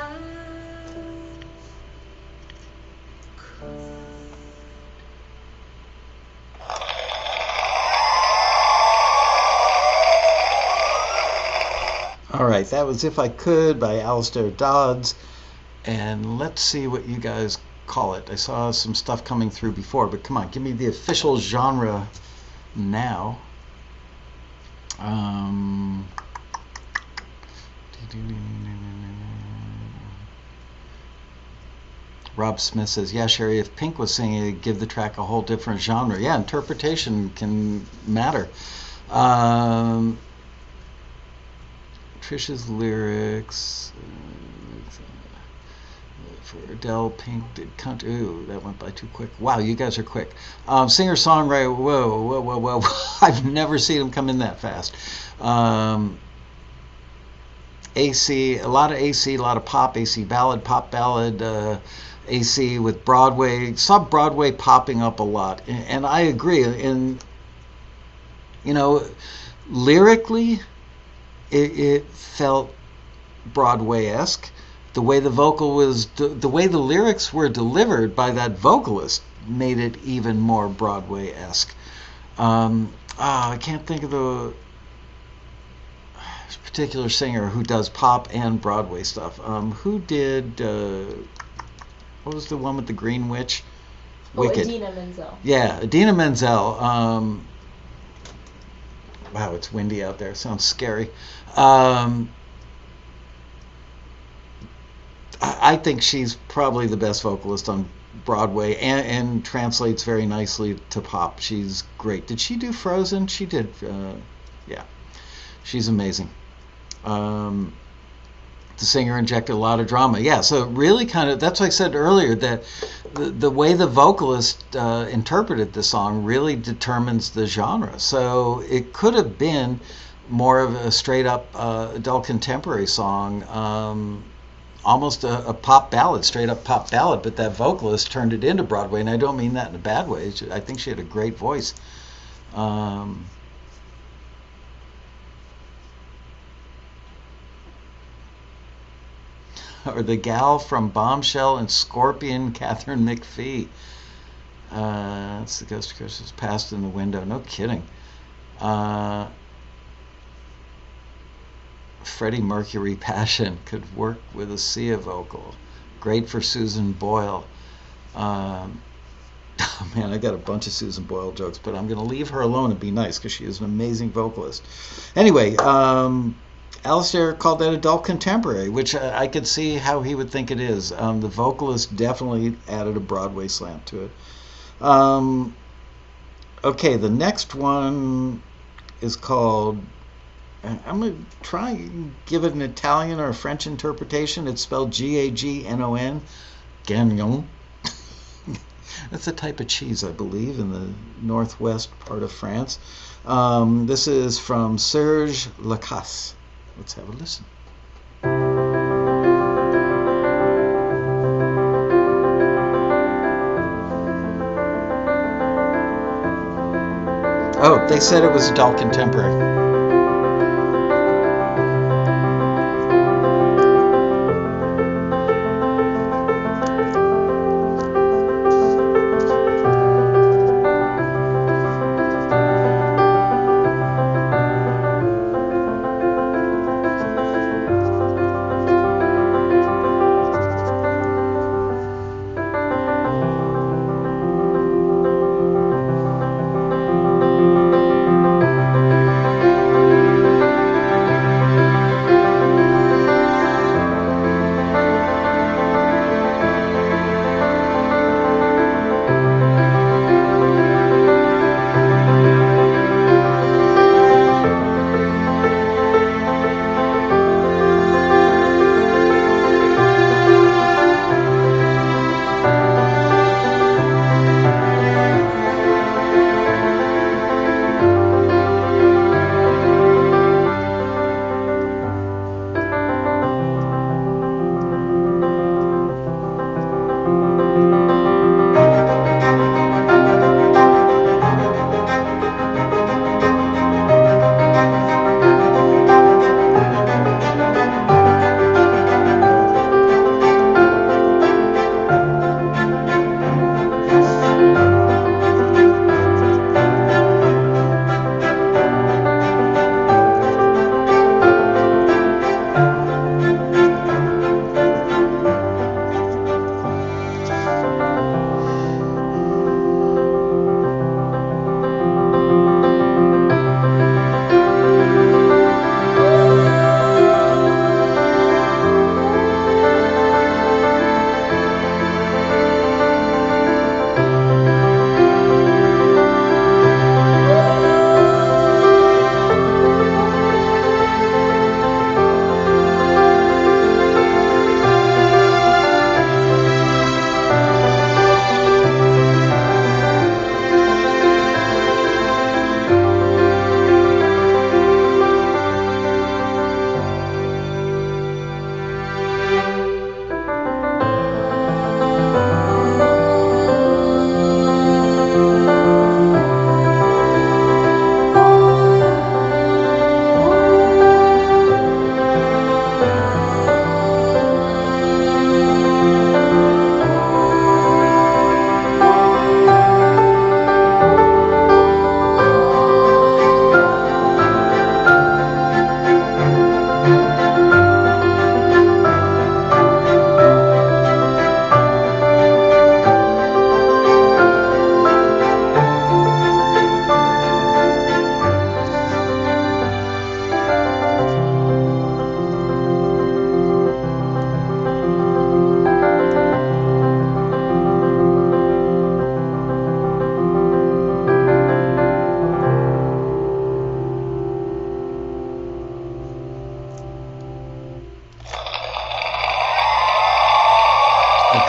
I All right, that was If I Could by Alistair Dodds. And let's see what you guys call it. I saw some stuff coming through before, but come on, give me the official genre now. Rob Smith says, yeah, Sherry, if Pink was singing, it'd give the track a whole different genre. Yeah, interpretation can matter. Trisha's lyrics for Adele, Pink did country. Ooh, that went by too quick. Wow, you guys are quick. Singer-songwriter, whoa. I've never seen him come in that fast. AC, a lot of AC, a lot of pop, AC ballad, pop ballad, AC with Broadway. Saw Broadway popping up a lot, and I agree. And you know, lyrically, it felt Broadway-esque. The way the vocal was, the way the lyrics were delivered by that vocalist made it even more Broadway-esque. I can't think of the particular singer who does pop and Broadway stuff. Who did, what was the one with the Green Witch? Wicked. Idina Menzel. Yeah, Idina Menzel. Wow, it's windy out there. Sounds scary. I think she's probably the best vocalist on Broadway and translates very nicely to pop. She's great. Did she do Frozen? She did. Yeah, she's amazing. The singer injected a lot of drama. Yeah, so really kind of, that's what I said earlier, that the way the vocalist interpreted the song really determines the genre. So it could have been more of a straight up adult contemporary song, almost a pop ballad, straight up pop ballad, but that vocalist turned it into Broadway, and I don't mean that in a bad way. I think she had a great voice. Or the gal from Bombshell and Scorpion, Catherine McPhee. That's the Ghost of Christmas Past in the Window. No kidding. Freddie Mercury, Passion, could work with a Sia vocal. Great for Susan Boyle. Oh man, I got a bunch of Susan Boyle jokes, but I'm going to leave her alone and be nice because she is an amazing vocalist. Anyway, Alistair called that adult contemporary, which I could see how he would think it is. The vocalist definitely added a Broadway slant to it. Okay, the next one is called, I'm going to try and give it an Italian or a French interpretation. It's spelled Gagnon. Gagnon. That's a type of cheese, I believe, in the northwest part of France. This is from Serge Lacasse. Let's have a listen. Oh, they said it was adult contemporary.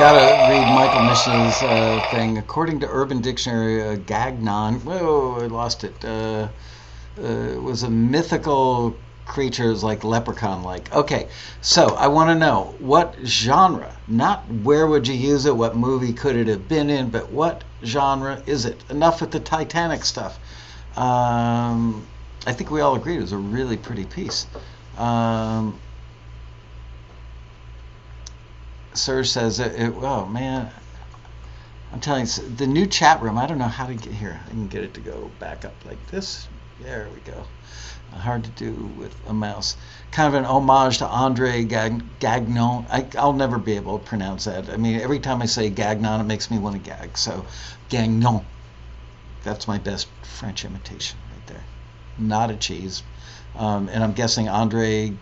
Gotta read Michael Mish's thing. According to Urban Dictionary, Gagnon, whoa, I lost it. Was a mythical creatures like leprechaun-like. Okay, so I want to know what genre, not where would you use it, what movie could it have been in, but what genre is it? Enough with the Titanic stuff. I think we all agreed it was a really pretty piece. Serge says, oh man, I'm telling you, the new chat room, I don't know how to get here. I can get it to go back up like this. There we go. Hard to do with a mouse. Kind of an homage to Andre Gagnon. I'll never be able to pronounce that. I mean, every time I say Gagnon, it makes me want to gag. So, Gagnon. That's my best French imitation right there. Not a cheese. And I'm guessing Andre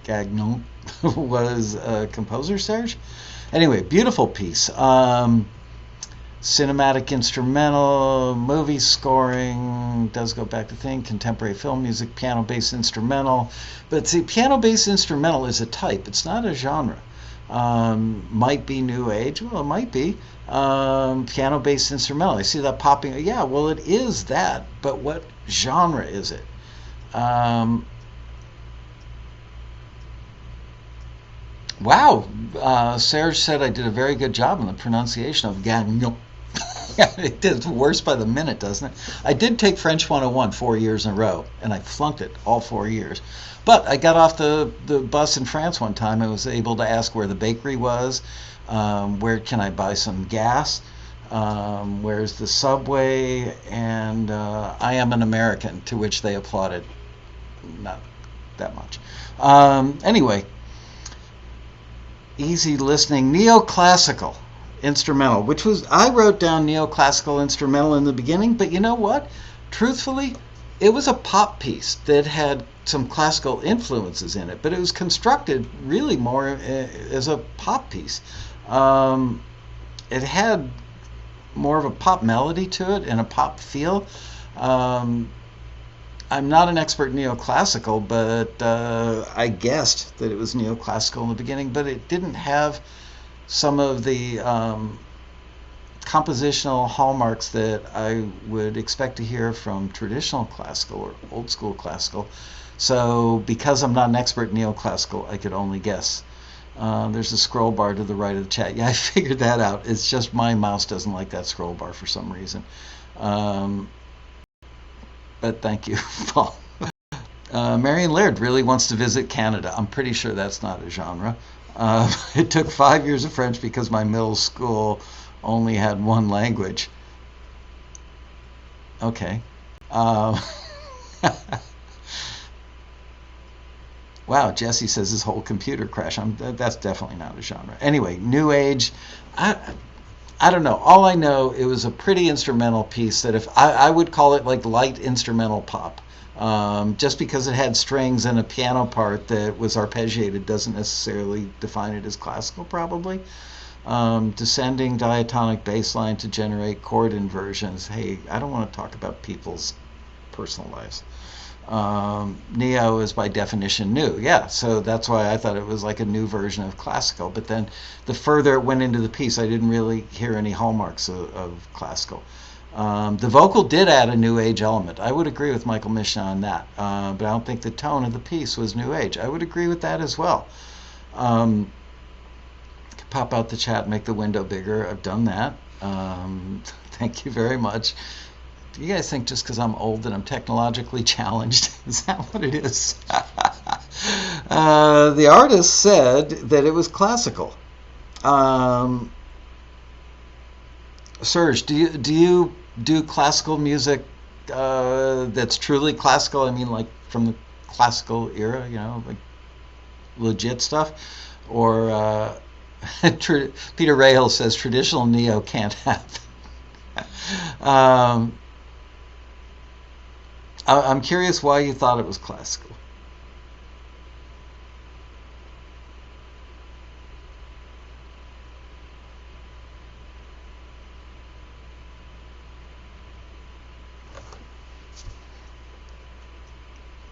Gagnon was a composer, Serge? Anyway, beautiful piece. Cinematic instrumental, movie scoring, does go back to thing, contemporary film music, piano bass instrumental. But see, piano bass instrumental is a type, it's not a genre. Might be new age, well, it might be. Piano bass instrumental, I see that popping. Yeah, well, it is that, but what genre is it? Wow, Serge said I did a very good job on the pronunciation of Gagnon. It gets worse by the minute, doesn't it? I did take French 101 4 years in a row, and I flunked it all 4 years. But I got off the bus in France one time. I was able to ask where the bakery was, where can I buy some gas, where's the subway, and I am an American, to which they applauded. Not that much. Anyway, easy listening, neoclassical instrumental, which was, I wrote down neoclassical instrumental in the beginning, but you know what? Truthfully, it was a pop piece that had some classical influences in it, but it was constructed really more as a pop piece. It had more of a pop melody to it and a pop feel. I'm not an expert in neoclassical, but I guessed that it was neoclassical in the beginning, but it didn't have some of the compositional hallmarks that I would expect to hear from traditional classical or old school classical. So because I'm not an expert in neoclassical, I could only guess. There's a scroll bar to the right of the chat. Yeah, I figured that out. It's just my mouse doesn't like that scroll bar for some reason. But thank you, Paul. Marion Laird really wants to visit Canada. I'm pretty sure that's not a genre. It took 5 years of French because my middle school only had one language. Okay. Wow, Jesse says his whole computer crash. That's definitely not a genre. Anyway, New Age. I don't know. All I know, it was a pretty instrumental piece that if I would call it like light instrumental pop. Just because it had strings and a piano part that was arpeggiated doesn't necessarily define it as classical, probably. Descending diatonic bass line to generate chord inversions. Hey, I don't want to talk about people's personal lives. Neo is by definition new. Yeah, so that's why I thought it was like a new version of classical. But then the further it went into the piece, I didn't really hear any hallmarks of classical. The vocal did add a new age element. I would agree with Michael Mishna on that. But I don't think the tone of the piece was new age. I would agree with that as well. Pop out the chat and make the window bigger. I've done that. Thank you very much. Do you guys think just because I'm old that I'm technologically challenged? Is that what it is? The artist said that it was classical. Serge, do you do classical music that's truly classical? I mean, like from the classical era, you know, like legit stuff? Or Peter Rahal says traditional neo can't happen. I'm curious why you thought it was classical.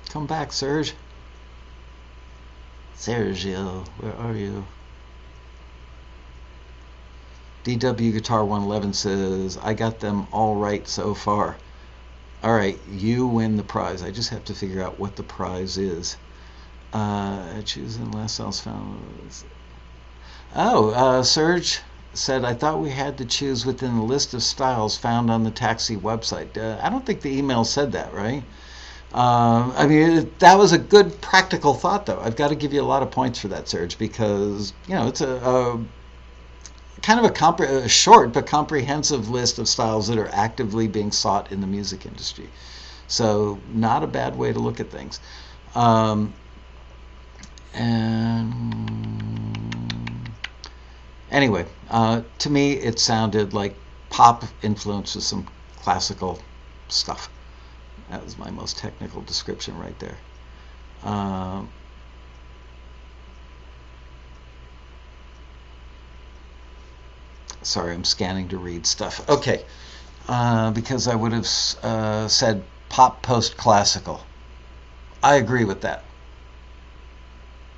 Come back, Serge. Sergio, where are you? DW Guitar 111 says, I got them all right so far. All right, you win the prize. I just have to figure out what the prize is. Choosing last styles found. Serge said, I thought we had to choose within the list of styles found on the Taxi website. I don't think the email said that, right? I mean, that was a good practical thought, though. I've got to give you a lot of points for that, Serge, because, you know, it's a kind of a short but comprehensive list of styles that are actively being sought in the music industry. So not a bad way to look at things. And anyway, to me it sounded like pop influenced with some classical stuff. That was my most technical description right there. Sorry, I'm scanning to read stuff. Okay, because I would have said pop post-classical. I agree with that.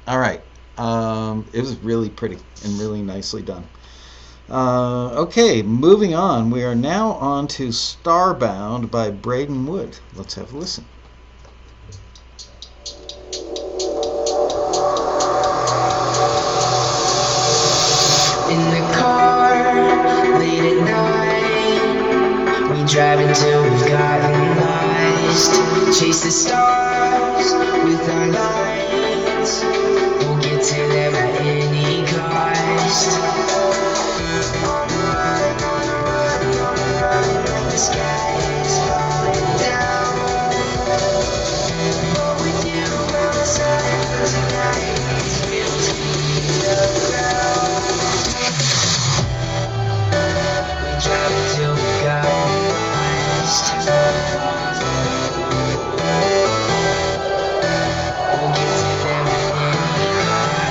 All right. It was really pretty and really nicely done. Okay, moving on. We are now on to Starbound by Braden Wood. Let's have a listen. In the car, late at night, we drive until we've gotten lost. Chase the stars with our lights. We'll get to them at any cost. On the run, on the run, on the run, like the sky is falling down. But with you by my side tonight, these wheels leave the ground. We drive until we got lost. We'll get to them at any cost.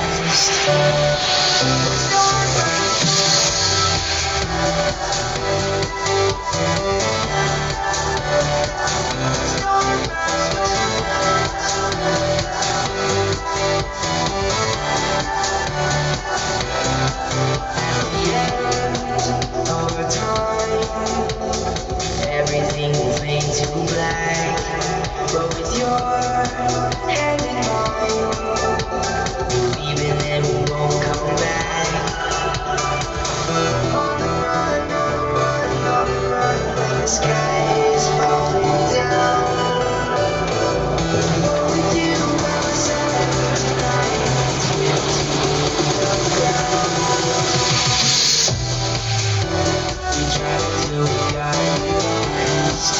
Over time, everything will fade to black. But with your hand in mine, we'll leave and then we won't come back. On the run, on the run, on the run, like the sky is falling down. But with you by my side tonight, we'll leave the ground. We tried till we got lost.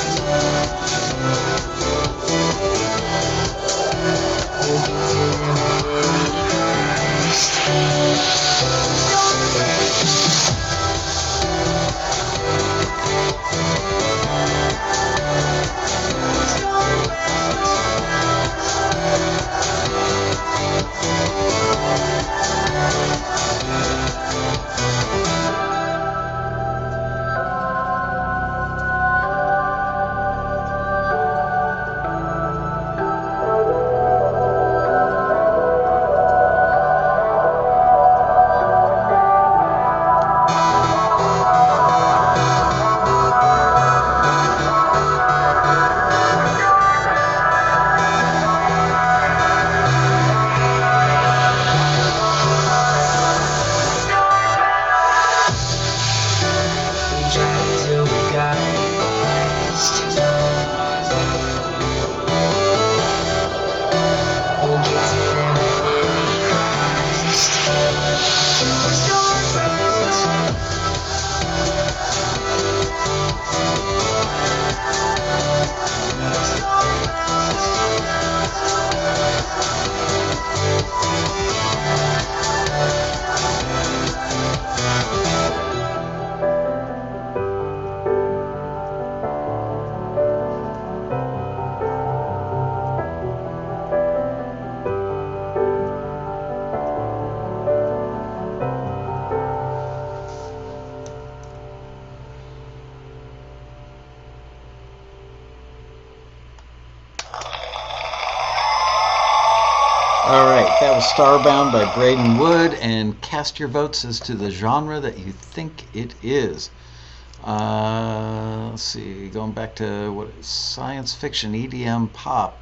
We'll get to them at any cost. All right, that was Starbound by Braden Wood, and cast your votes as to the genre that you think it is. Let's see, going back to what is science fiction, EDM pop,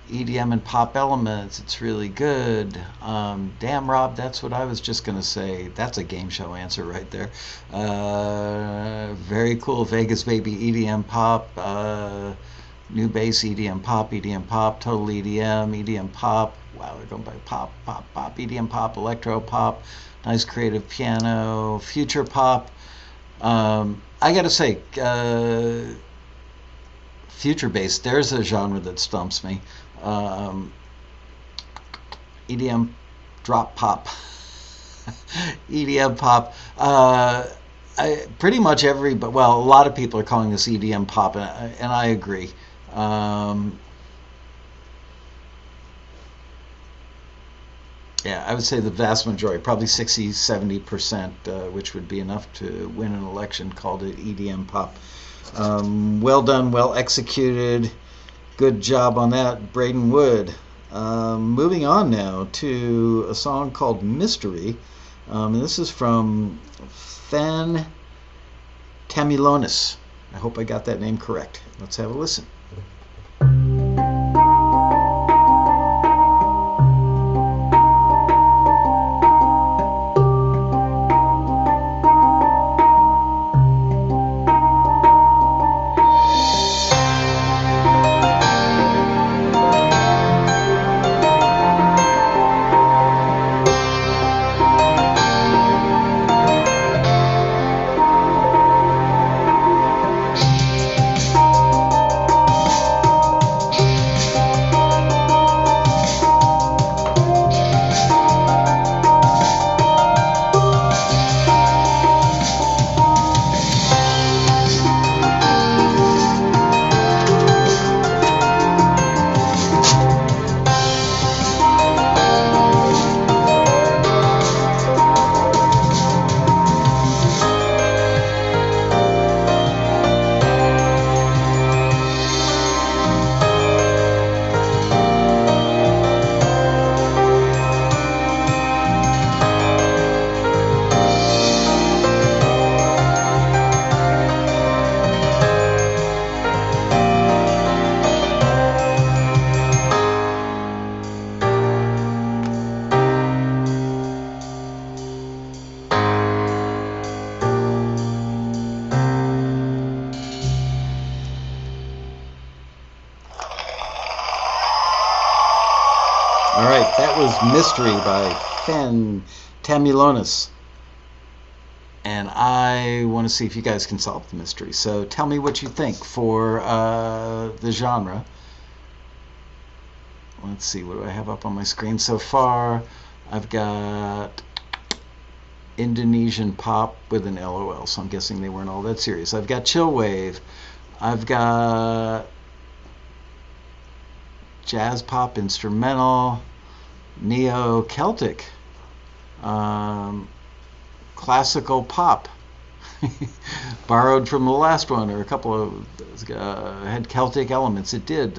EDM and pop elements. It's really good. Damn, Rob, that's what I was just going to say. That's a game show answer right there. Very cool. Vegas Baby EDM pop. New bass EDM pop, total EDM pop. Wow, they're going by pop, EDM pop, electro pop. Nice creative piano, future pop. I gotta say, future bass, there's a genre that stumps me. EDM drop pop. EDM pop. Pretty much a lot of people are calling this EDM pop, and I agree. Yeah, I would say the vast majority, probably 60-70%, which would be enough to win an election, called it EDM pop. Well done, well executed. Good job on that, Braden Wood. Moving on now to a song called Mystery. And this is from Fan Tamilonis. I hope I got that name correct. Let's have a listen. All right, that was Mystery by Fan Tamilonis. And I want to see if you guys can solve the mystery. So tell me what you think for the genre. Let's see, what do I have up on my screen so far? I've got Indonesian pop with an LOL, so I'm guessing they weren't all that serious. I've got chill wave. I've got jazz pop instrumental, neo-Celtic, classical pop, borrowed from the last one, or a couple of, had Celtic elements. It did.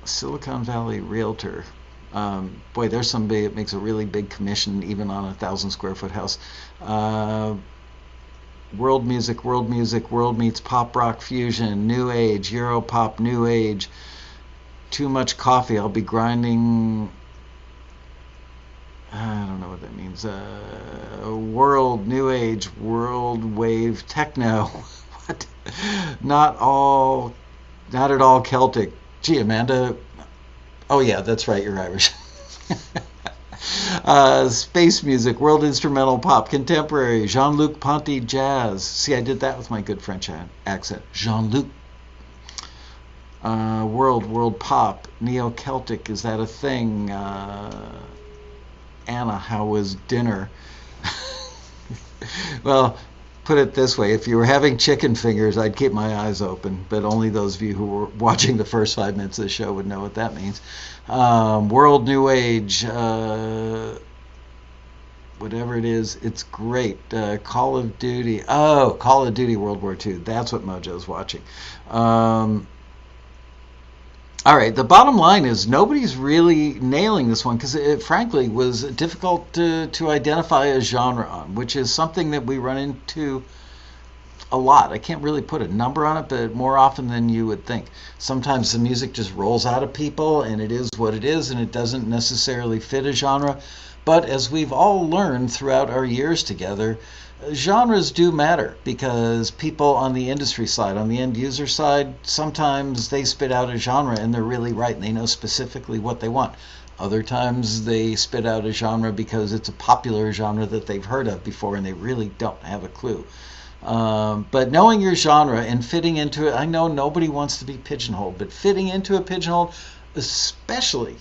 Silicon Valley Realtor. Boy, there's somebody that makes a really big commission even on a 1,000-square-foot house. World music, world meets pop rock fusion, new age, Euro pop, new age. Too much coffee, I'll be grinding. I don't know what that means. World, new age, world wave, techno. What? Not at all Celtic. Gee, Amanda. Oh yeah, that's right, you're Irish. Space music, world instrumental pop, contemporary, Jean-Luc Ponty jazz. See, I did that with my good French accent. Jean-Luc. World pop, neo-Celtic, is that a thing? Anna, how was dinner? Well, put it this way, if you were having chicken fingers, I'd keep my eyes open, but only those of you who were watching the first 5 minutes of the show would know what that means. World new age, whatever it is, it's great. Call of Duty. Oh, Call of Duty World War II. That's what Mojo's watching. All right, the bottom line is nobody's really nailing this one because it frankly was difficult to identify a genre on, which is something that we run into a lot. I can't really put a number on it, but more often than you would think. Sometimes the music just rolls out of people and it is what it is and it doesn't necessarily fit a genre. But as we've all learned throughout our years together, genres do matter because people on the industry side, on the end user side, sometimes they spit out a genre and they're really right and they know specifically what they want. Other times they spit out a genre because it's a popular genre that they've heard of before and they really don't have a clue. But knowing your genre and fitting into it, I know nobody wants to be pigeonholed, but fitting into a pigeonhole, especially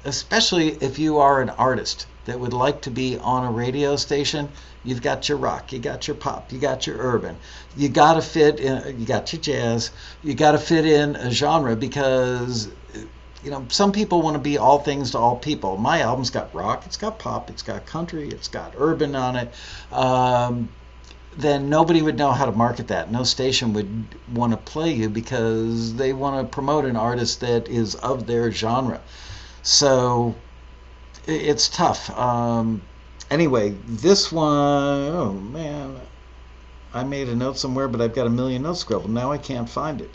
if you are an artist that would like to be on a radio station, you've got your rock, you got your pop, you got your urban, you got to fit in, you got your jazz, you got to fit in a genre because, you know, some people want to be all things to all people. My album's got rock, it's got pop, it's got country, it's got urban on it. Then nobody would know how to market that. No station would want to play you because they want to promote an artist that is of their genre. So it's tough. Anyway, this one, oh man, I made a note somewhere, but I've got a million notes scribbled. Now I can't find it.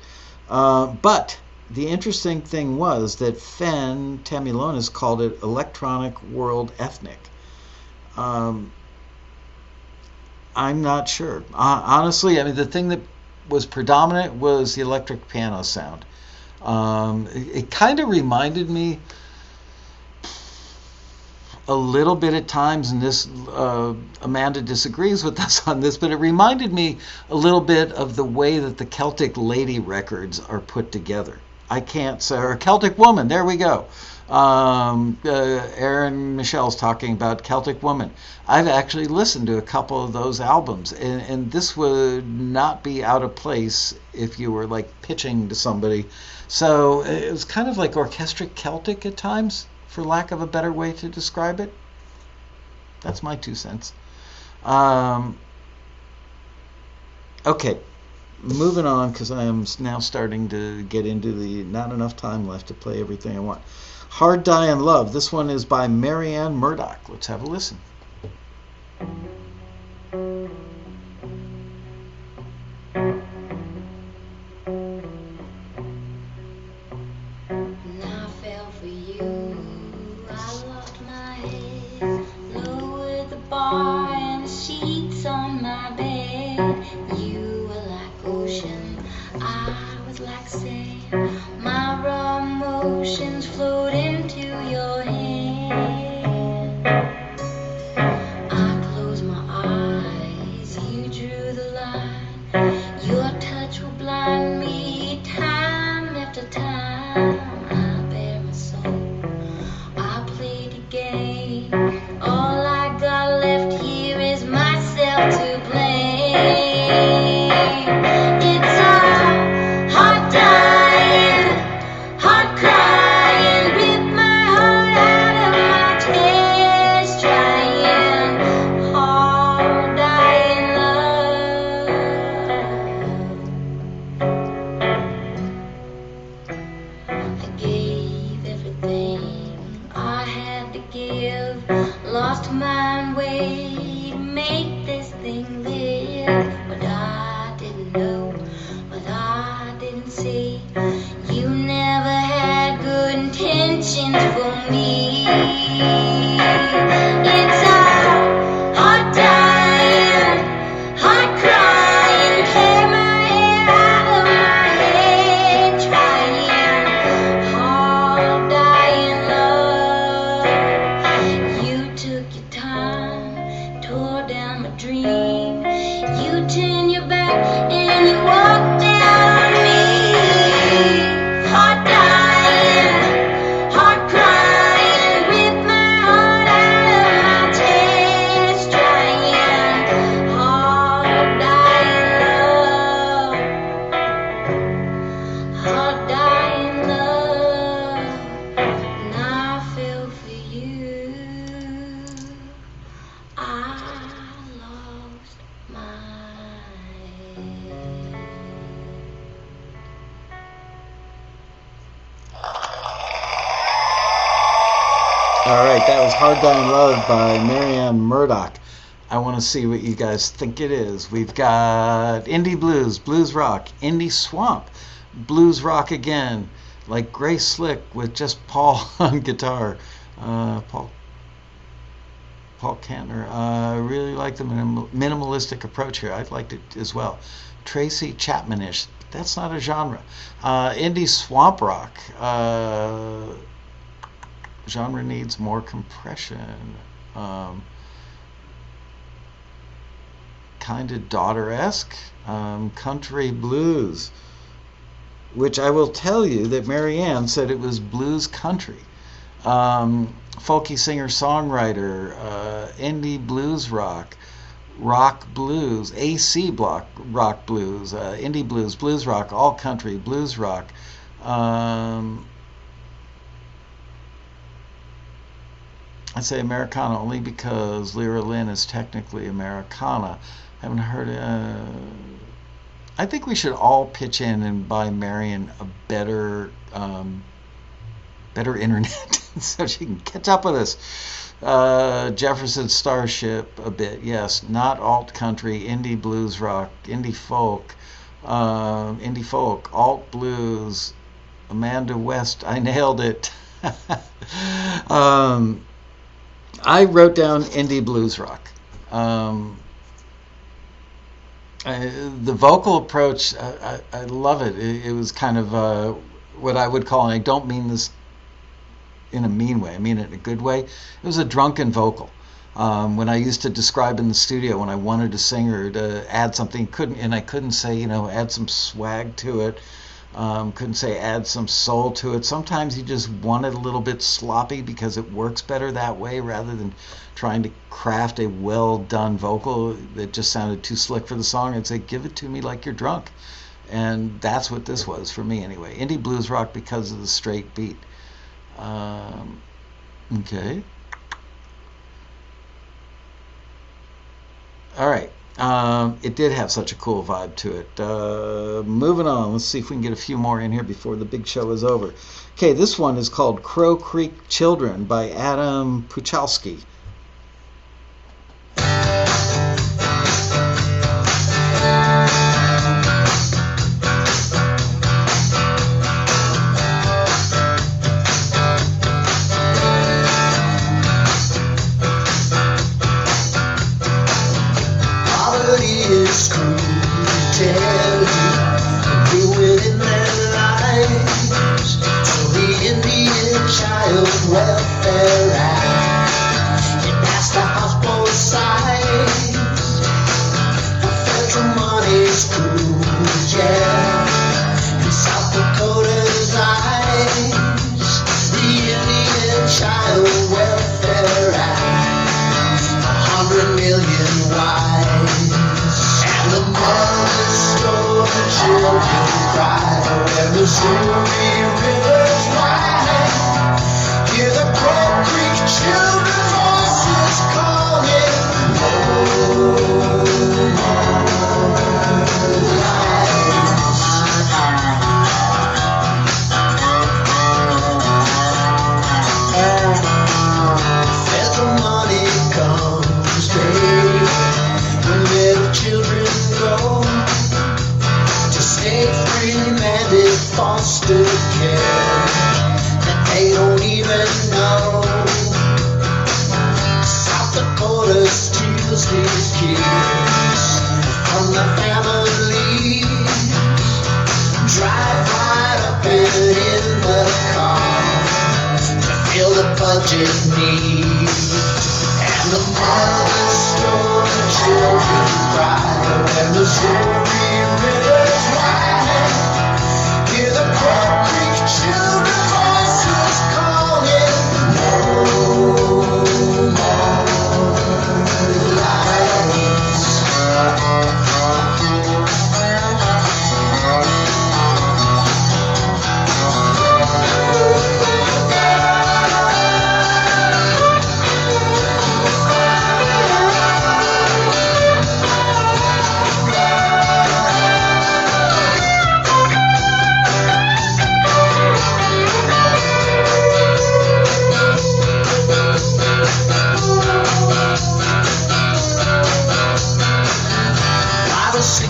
But the interesting thing was that Fen Tamilonis called it Electronic World Ethnic. I'm not sure. Honestly, I mean, the thing that was predominant was the electric piano sound. It kind of reminded me a little bit at times, and this Amanda disagrees with us on this, but it reminded me a little bit of the way that the Celtic Lady records are put together. I can't say, or Celtic Woman, there we go. Aaron Michelle's talking about Celtic Woman. I've actually listened to a couple of those albums, and this would not be out of place if you were like pitching to somebody. So it was kind of like orchestric Celtic at times, for lack of a better way to describe it. That's my 2 cents. Okay, moving on, because I am now starting to get into the not enough time left to play everything I want. Hard Die in Love. This one is by Marianne Murdoch. Let's have a listen. All right, that was Hard Dying Love by Marianne Murdoch. I want to see what you guys think it is. We've got indie blues, blues rock, indie swamp, blues rock again, like Gray Slick with just Paul on guitar. Paul Kantner. I really like the minimalistic approach here. I liked it as well. Tracy Chapman-ish. That's not a genre. Indie swamp rock. Genre needs more compression. Kind of daughter-esque. Country blues. Which I will tell you that Marianne said it was blues country. Folky singer-songwriter. Indie blues rock. Rock blues. AC rock blues. Indie blues. Blues rock. All country. Blues rock. I say Americana only because Lyra Lynn is technically Americana. I haven't heard I think we should all pitch in and buy Marion a better internet so she can catch up with us. Jefferson Starship a bit, yes. Not alt country, indie blues rock, indie folk, alt blues. Amanda West, I nailed it. I wrote down indie blues rock. The vocal approach, I love it. It was kind of what I would call, and I don't mean this in a mean way, I mean it in a good way. It was a drunken vocal. When I used to describe in the studio, when I wanted a singer to add something, I couldn't say, add some swag to it. Couldn't say add some soul to it. Sometimes you just want it a little bit sloppy because it works better that way rather than trying to craft a well done vocal that just sounded too slick for the song. I'd say give it to me like you're drunk. And that's what this was for me anyway. Indie blues rock because of the straight beat. Okay. All right. It did have such a cool vibe to it. Moving on, let's see if we can get a few more in here before the big show is over. Okay, this one is called Crow Creek Children by Adam Puchalski.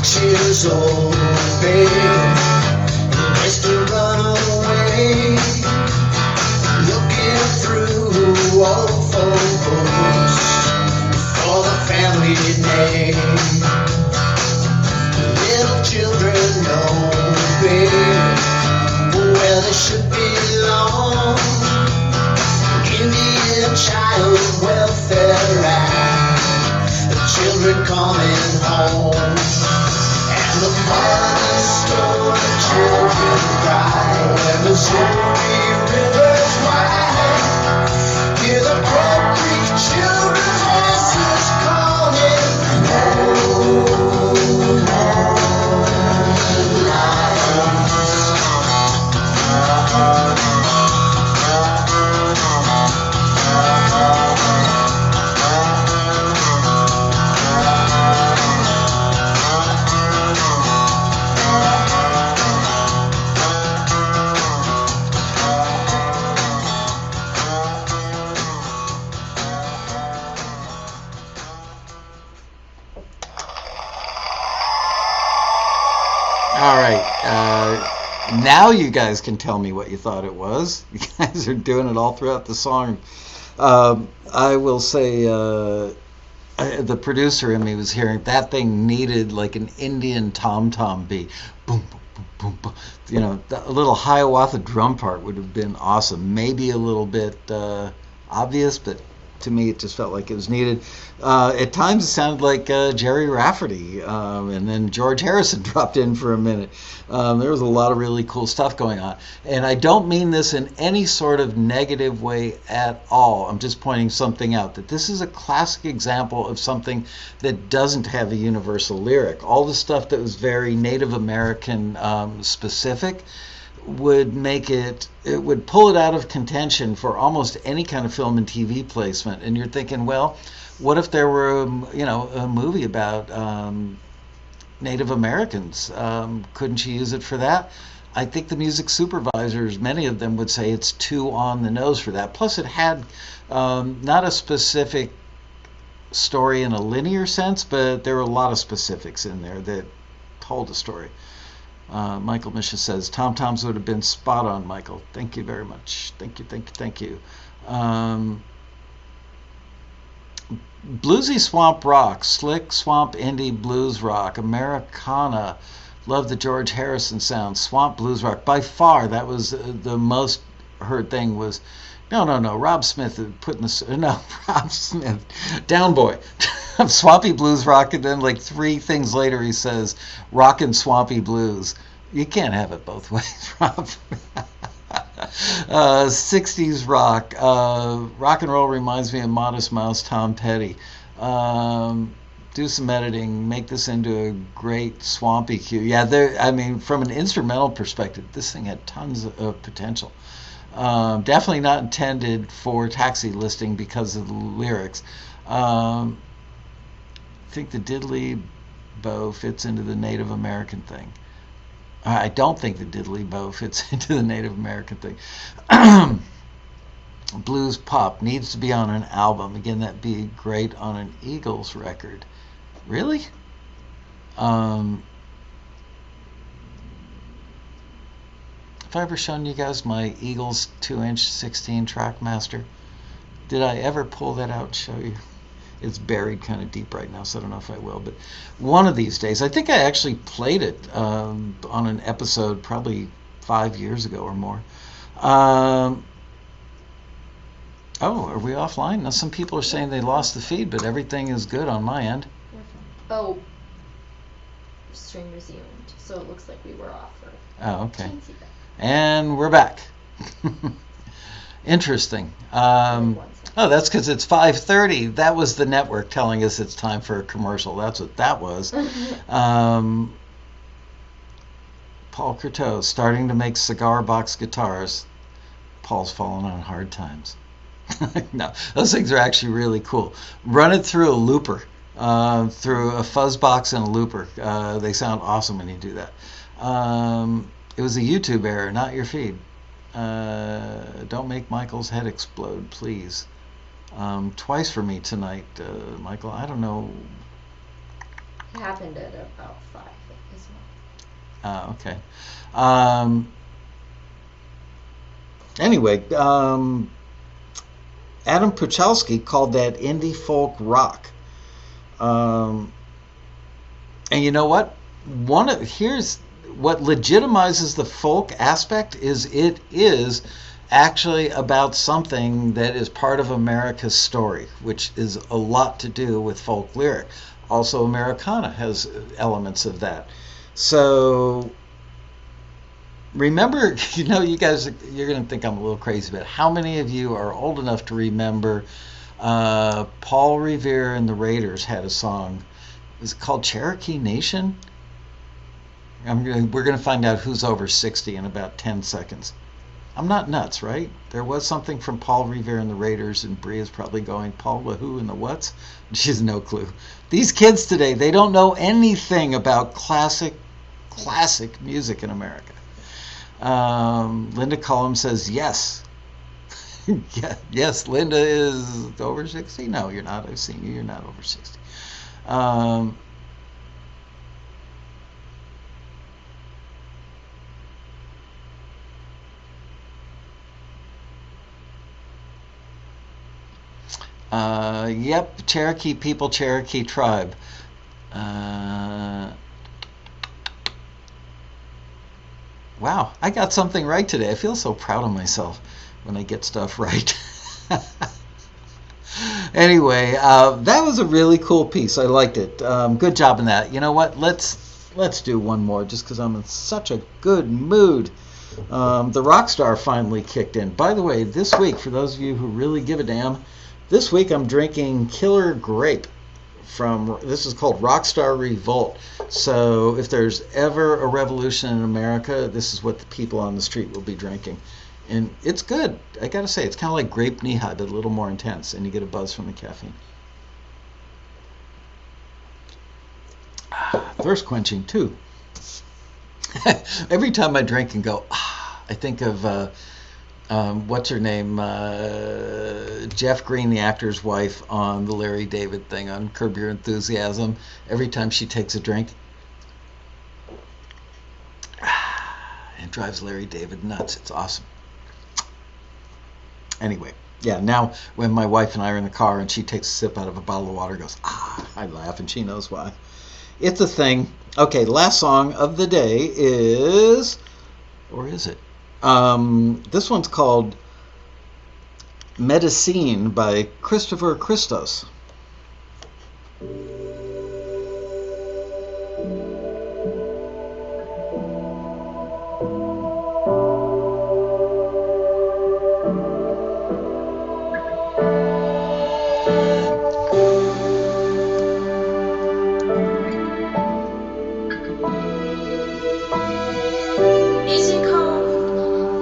6 years old, babe, just to run away, looking through old photos for the family name. Little children know, babe, where they should belong. Indian Child Welfare Act, the children coming home, and the mothers store the children cry when Missouri River's wide. Hear the Crow Creek children's voices calling home, All right. Now you guys can tell me what you thought it was. You guys are doing it all throughout the song. I will say the producer in me was hearing that thing needed like an Indian tom-tom beat. Boom, boom, boom, boom, boom. You know, a little Hiawatha drum part would have been awesome. Maybe a little bit obvious, but to me it just felt like it was needed. At times it sounded like Jerry Rafferty, and then George Harrison dropped in for a minute. There was a lot of really cool stuff going on. And I don't mean this in any sort of negative way at all. I'm just pointing something out, that this is a classic example of something that doesn't have a universal lyric. All the stuff that was very Native American specific would make it would pull it out of contention for almost any kind of film and TV placement. And you're thinking, well, what if there were a movie about Native Americans? Couldn't you use it for that? I think the music supervisors, many of them would say it's too on the nose for that. Plus it had not a specific story in a linear sense, but there were a lot of specifics in there that told a story. Michael Misha says, Tom Toms would have been spot on, Michael. Thank you very much. Thank you. Bluesy swamp rock, slick swamp indie blues rock, Americana. Love the George Harrison sound. Swamp blues rock. By far, that was the most heard thing was, no. Rob Smith putting Rob Smith, Down Boy. Swampy blues rock, and then like 3 things later he says rockin' swampy blues. You can't have it both ways, Rob. 60s rock. Rock and roll reminds me of Modest Mouse, Tom Petty. Do some editing, make this into a great swampy cue. Yeah, from an instrumental perspective, this thing had tons of potential. Definitely not intended for taxi listing because of the lyrics. I think the diddly bow fits into the Native American thing. I don't think the diddly bow fits into the Native American thing. Blues pop needs to be on an album. Again, that'd be great on an Eagles record. Really? Have I ever shown you guys my Eagles 2-inch 16 Trackmaster? Did I ever pull that out and show you? It's buried kind of deep right now, so I don't know if I will. But one of these days, I think I actually played it on an episode probably 5 years ago or more. Oh, are we offline? Now some people are saying they lost the feed, but everything is good on my end. Oh, stream resumed, so it looks like we were off for Oh, okay. And we're back. Interesting. Oh, that's because it's 5:30. That was the network telling us it's time for a commercial. That's what that was. Paul Courteau, starting to make cigar box guitars. Paul's fallen on hard times. No, those things are actually really cool. Run it through a looper, through a fuzz box and a looper. They sound awesome when you do that. It was a YouTube error, not your feed. Don't make Michael's head explode, please. Twice for me tonight, Michael. I don't know. It happened at about 5 as well. Okay. Anyway, Adam Puchalski called that indie folk rock. And you know what? Here's what legitimizes the folk aspect is it is actually about something that is part of America's story, which is a lot to do with folk lyric. Also, Americana has elements of that. So remember, you guys, you're going to think I'm a little crazy, but how many of you are old enough to remember Paul Revere and the Raiders had a song? Is it called Cherokee Nation? We're going to find out who's over 60 in about 10 seconds. I'm not nuts, right? There was something from Paul Revere and the Raiders, and Bria's probably going, Paul the who and the what's? She has no clue. These kids today, they don't know anything about classic music in America. Linda Cullum says yes. Yes, Linda is over 60. No, you're not. I've seen you. You're not over 60. Yep, Cherokee people, Cherokee tribe. Wow, I got something right today. I feel so proud of myself when I get stuff right. Anyway, that was a really cool piece. I liked it. Good job in that. You know what? Let's do one more just because I'm in such a good mood. The Rockstar finally kicked in. By the way, this week, for those of you who really give a damn, this week I'm drinking Killer Grape this is called Rockstar Revolt. So if there's ever a revolution in America, this is what the people on the street will be drinking. And it's good. I gotta say, it's kind of like grape Nehi, but a little more intense, and you get a buzz from the caffeine. Thirst quenching too. Every time I drink and go, I think of what's her name? Jeff Green, the actor's wife, on the Larry David thing on Curb Your Enthusiasm. Every time she takes a drink, it drives Larry David nuts. It's awesome. Anyway, yeah, now when my wife and I are in the car and she takes a sip out of a bottle of water, goes, I laugh, and she knows why. It's a thing. Okay, last song of the day is, or is it? This one's called Medicine by Christopher Christos.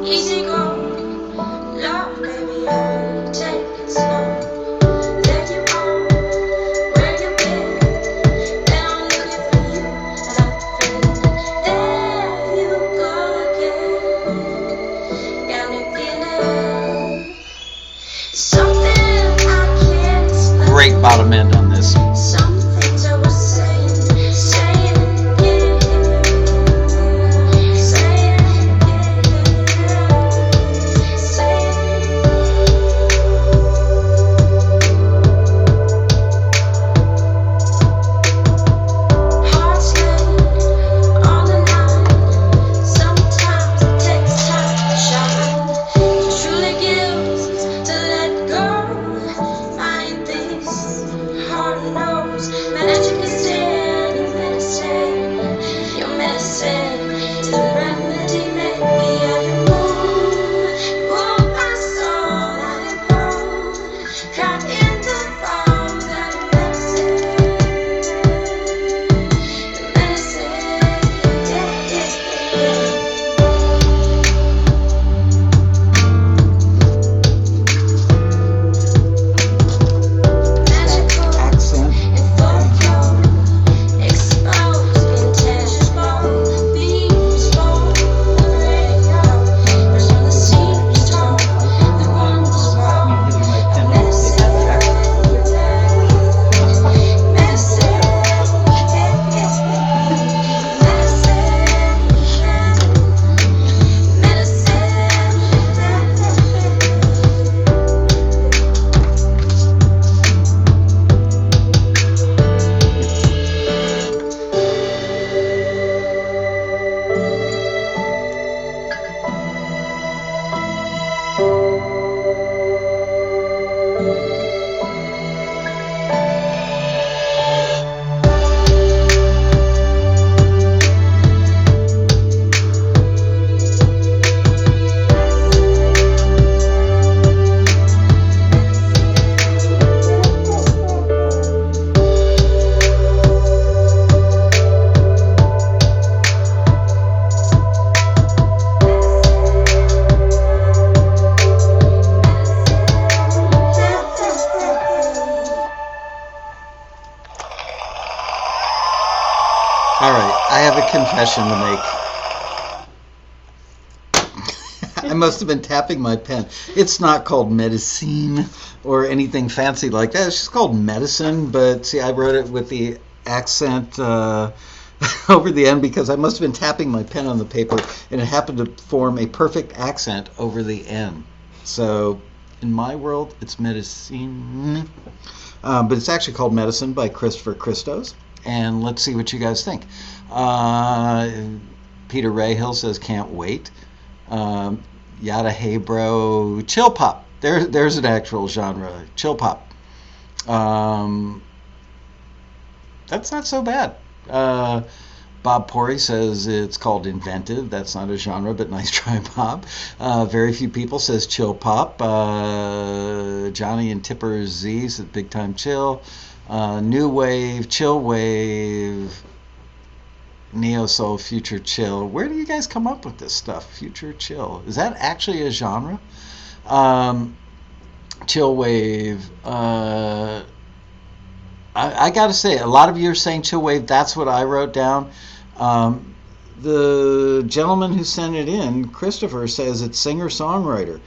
Easy go, love, baby, I take it slow. Then you go where you been. All right, I have a confession to make. I must have been tapping my pen. It's not called medicine or anything fancy like that. It's just called medicine, but see, I wrote it with the accent over the end because I must have been tapping my pen on the paper, and it happened to form a perfect accent over the N. So in my world, it's medicine. But it's actually called Medicine by Christopher Christos. And let's see what you guys think. Peter Rahill says, can't wait. Yada hey bro, chill pop. There's an actual genre, chill pop. That's not so bad. Bob Pori says it's called inventive. That's not a genre, but nice try, Bob. Very few people says chill pop. Johnny and Tipper Z says big time chill. New wave, chill wave, neo soul, future chill. Where do you guys come up with this stuff? Future chill. Is that actually a genre? Chill wave. I got to say, a lot of you are saying chill wave. That's what I wrote down. The gentleman who sent it in, Christopher, says it's singer-songwriter.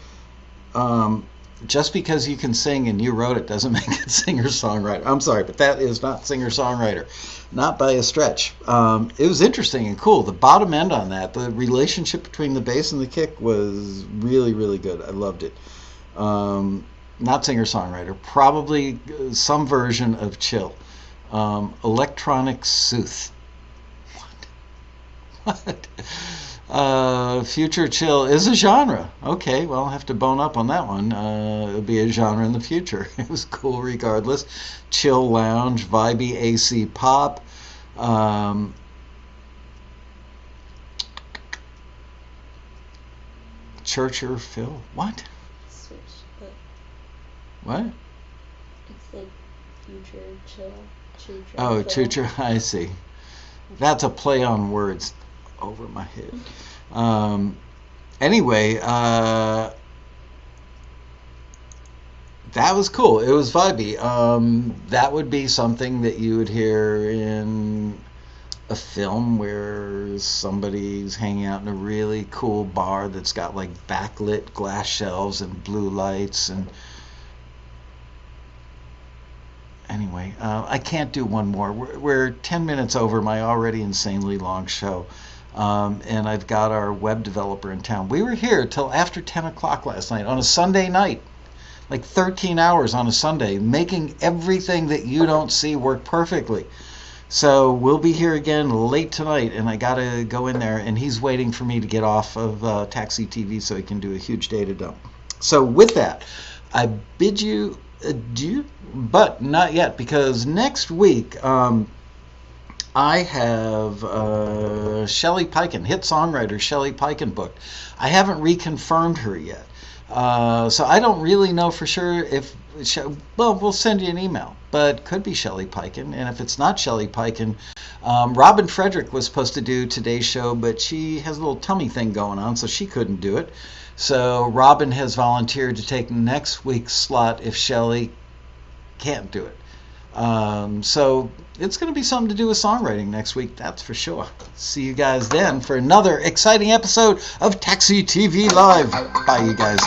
Just because you can sing and you wrote it doesn't make it singer-songwriter. I'm sorry, but that is not singer-songwriter. Not by a stretch. It was interesting and cool. The bottom end on that, the relationship between the bass and the kick was really, really good. I loved it. Not singer-songwriter. Probably some version of chill. Electronic sooth. What? Future chill is a genre. Okay, well, I'll have to bone up on that one. It'll be a genre in the future. It was cool regardless. Chill lounge, vibey AC pop. Churcher Phil. What? Switch the. What? It's like future chill. Future Oh, chill. churcher. I see. That's a play on words over my head. Anyway, that was cool. It was vibey. That would be something that you would hear in a film where somebody's hanging out in a really cool bar that's got like backlit glass shelves and blue lights. And anyway, I can't do one more. We're 10 minutes over my already insanely long show. And I've got our web developer in town. We were here till after 10 o'clock last night on a Sunday night, like 13 hours on a Sunday, making everything that you don't see work perfectly. So we'll be here again late tonight, and I got to go in there, and he's waiting for me to get off of Taxi TV so he can do a huge data dump. So with that, I bid you adieu, but not yet, because next week, I have Shelley Piken, hit songwriter Shelley Piken booked. I haven't reconfirmed her yet. So I don't really know for sure if, well, we'll send you an email, but could be Shelley Piken. And if it's not Shelley Piken, Robin Frederick was supposed to do today's show, but she has a little tummy thing going on, so she couldn't do it. So Robin has volunteered to take next week's slot if Shelley can't do it. So it's going to be something to do with songwriting next week, that's for sure. See you guys then for another exciting episode of Taxi TV Live. Bye, you guys.